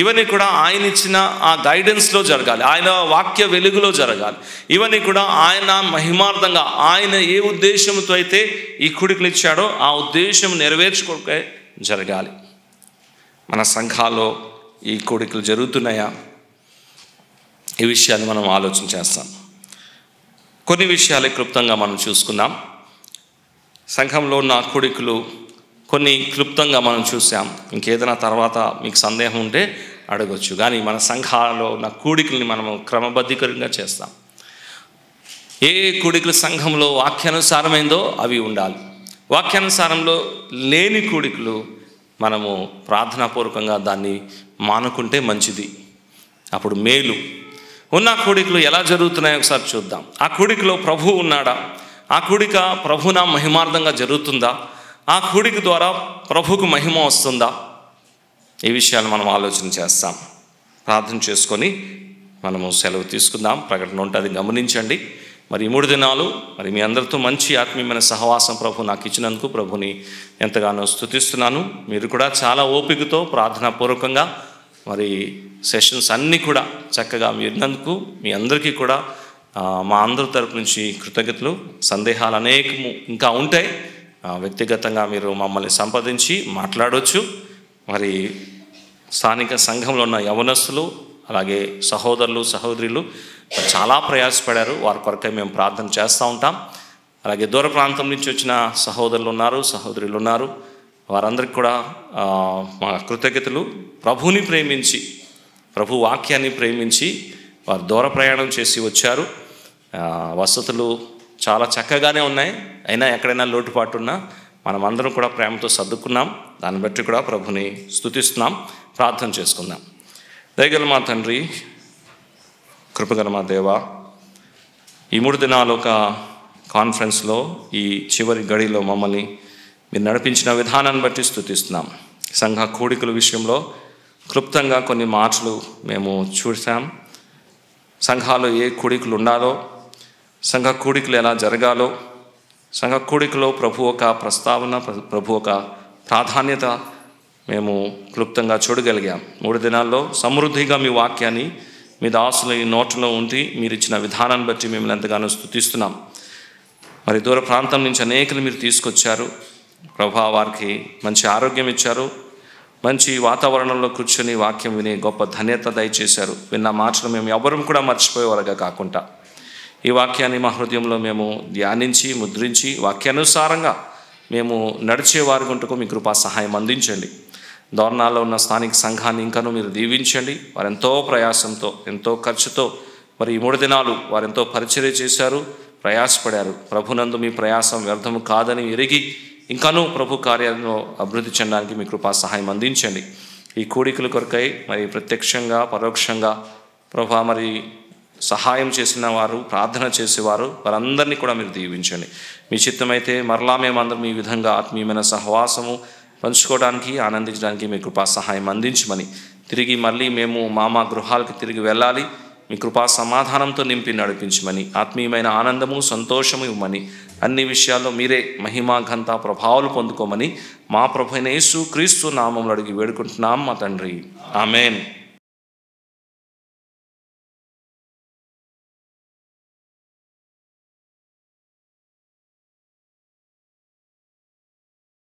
ఇవన్నీ కూడా ఆయన ఇచ్చిన ఆ గైడెన్స్లో జరగాలి, ఆయన వాక్య వెలుగులో జరగాలి. ఇవన్నీ కూడా ఆయన మహిమార్థంగా, ఆయన ఏ ఉద్దేశంతో అయితే ఈ కూడికలు ఇచ్చాడో ఆ ఉద్దేశం నెరవేర్చుకోకే జరగాలి. మన సంఘాల్లో ఈ కూడికలు జరుగుతున్నాయా? ఈ విషయాన్ని మనం ఆలోచన చేస్తాం. కొన్ని విషయాలు క్లుప్తంగా మనం చూసుకుందాం. సంఘంలో ఉన్న కూడికలు కొన్ని క్లుప్తంగా మనం చూసాం. ఇంకేదైనా తర్వాత మీకు సందేహం ఉంటే అడగొచ్చు. కానీ మన సంఘాలలో ఉన్న కూడికల్ని మనము క్రమబద్ధీకరంగా చేస్తాం. ఏ కూడికలు సంఘంలో వాక్యానుసారమైందో అవి ఉండాలి. వాక్యానుసారంలో లేని కూడికలు మనము ప్రార్థనాపూర్వకంగా దాన్ని మానుకుంటే మంచిది. అప్పుడు మేలు. ఉన్న కూడికలు ఎలా జరుగుతున్నాయో ఒకసారి చూద్దాం. ఆ కూడికలో ప్రభువు ఉన్నాడా? ఆ కూడిక ప్రభునా మహిమార్థంగా జరుగుతుందా? ఆ కూడిక ద్వారా ప్రభువుకు మహిమ వస్తుందా? ఈ విషయాలు మనం ఆలోచన చేస్తాం. ప్రార్థన చేసుకొని మనము సెలవు తీసుకుందాం. ప్రకటన ఉంటుంది, గమనించండి. మరి 3 దినాలు మరి మీ అందరితో మంచి ఆత్మీయమైన సహవాసం ప్రభు నాకు ఇచ్చినందుకు ప్రభుని ఎంతగానో స్తుతిస్తున్నాను. మీరు కూడా చాలా ఓపికతో ప్రార్థనాపూర్వకంగా మరి సెషన్స్ అన్నీ కూడా చక్కగా విన్నందుకు మీ అందరికీ కూడా మా అందరి తరపు నుంచి కృతజ్ఞతలు. సందేహాలు అనేకము ఇంకా ఉంటాయి. వ్యక్తిగతంగా మీరు మమ్మల్ని సంప్రదించి మాట్లాడవచ్చు. మరి స్థానిక సంఘంలో ఉన్న యవనస్తులు అలాగే సహోదరులు సహోదరులు చాలా ప్రయాసపడారు. వారి కొరకై మేము ప్రార్థన చేస్తూ ఉంటాం. అలాగే దూర ప్రాంతం నుంచి వచ్చిన సహోదరులు ఉన్నారు, సహోదరులు ఉన్నారు. వారందరికీ కూడా మా కృతజ్ఞతలు. ప్రభువుని ప్రేమించి, ప్రభు వాక్యాన్ని ప్రేమించి వారు దూర ప్రయాణం చేసి వచ్చారు. వసతులు చాలా చక్కగానే ఉన్నాయి. అయినా ఎక్కడైనా లోటుపాటు ఉన్నా మనమందరం కూడా ప్రేమతో సర్దుకున్నాం. దాన్ని బట్టి కూడా ప్రభుని స్తుతిస్తున్నాం. ప్రార్థన చేసుకుందాం. దయగల మా తండ్రి, కృపగల మా దేవ, ఈ 3 దినాలు ఒక కాన్ఫరెన్స్లో ఈ చివరి గడిలో మమ్మల్ని మీరు నడిపించిన విధానాన్ని బట్టి స్తుతిస్తున్నాం. సంఘ కూడికల విషయంలో క్లుప్తంగా కొన్ని మాటలు మేము చూసాం. సంఘాలు ఏ కూడికలు ఉండాలో, సంఘ కూడికలు ఎలా జరగాలో, సంఘ కూడికలో ప్రభు ఒక ప్రస్తావన, ప్రభు ఒక ప్రాధాన్యత మేము క్లుప్తంగా చూడగలిగాం. 3 దినాల్లో సమృద్ధిగా మీ వాక్యాన్ని మీ దాసుల ఈ నోట్లో ఉండి మీరు ఇచ్చిన విధానాన్ని బట్టి మిమ్మల్ని ఎంతగానో స్తుతిస్తున్నాం. మరి దూర ప్రాంతం నుంచి అనేకలు మీరు తీసుకొచ్చారు ప్రభా. వారికి మంచి ఆరోగ్యం ఇచ్చారు, మంచి వాతావరణంలో కూర్చొని వాక్యం వినే గొప్ప ధన్యత దయచేశారు. విన్న మాటలు మేము ఎవరూ కూడా మర్చిపోయేవారుగా కాకుండా ఈ వాక్యాన్ని మా హృదయంలో మేము ధ్యానించి ముద్రించి వాక్యానుసారంగా మేము నడిచేవారి గుంటకు మీ కృపా సహాయం అందించండి. దోర్నాల్లో ఉన్న స్థానిక సంఘాన్ని ఇంకనూ మీరు దీవించండి. వారెంతో ప్రయాసంతో, ఎంతో ఖర్చుతో మరి ఈ 3 దినాలు వారెంతో పరిచర్య చేశారు, ప్రయాసపడారు. ప్రభునందు మీ ప్రయాసం వ్యర్థము కాదని ఎరిగి ఇంకనూ ప్రభు కార్యాలను అభివృద్ధి చెందడానికి మీ కృపా సహాయం అందించండి. ఈ కూడికల కొరకై మరి ప్రత్యక్షంగా పరోక్షంగా ప్రభా మరి సహాయం చేసిన వారు, ప్రార్థన చేసేవారు వారందరినీ కూడా మీరు దీవించండి. మీ చిత్తమైతే మరలా మేమందరం ఈ విధంగా ఆత్మీయమైన సహవాసము పంచుకోవడానికి, ఆనందించడానికి మీ కృపా సహాయం అందించమని, తిరిగి మళ్ళీ మేము మా గృహాలకు తిరిగి వెళ్ళాలి. మీ కృపా సమాధానంతో నింపి నడిపించమని, ఆత్మీయమైన ఆనందము సంతోషము ఇవ్వమని, అన్ని విషయాల్లో మీరే మహిమా ఘనత ప్రభావాలు పొందుకోమని మా ప్రభువైన యేసు క్రీస్తు నామములో అడిగి వేడుకుంటున్నాం మా తండ్రి. ఆమేన్.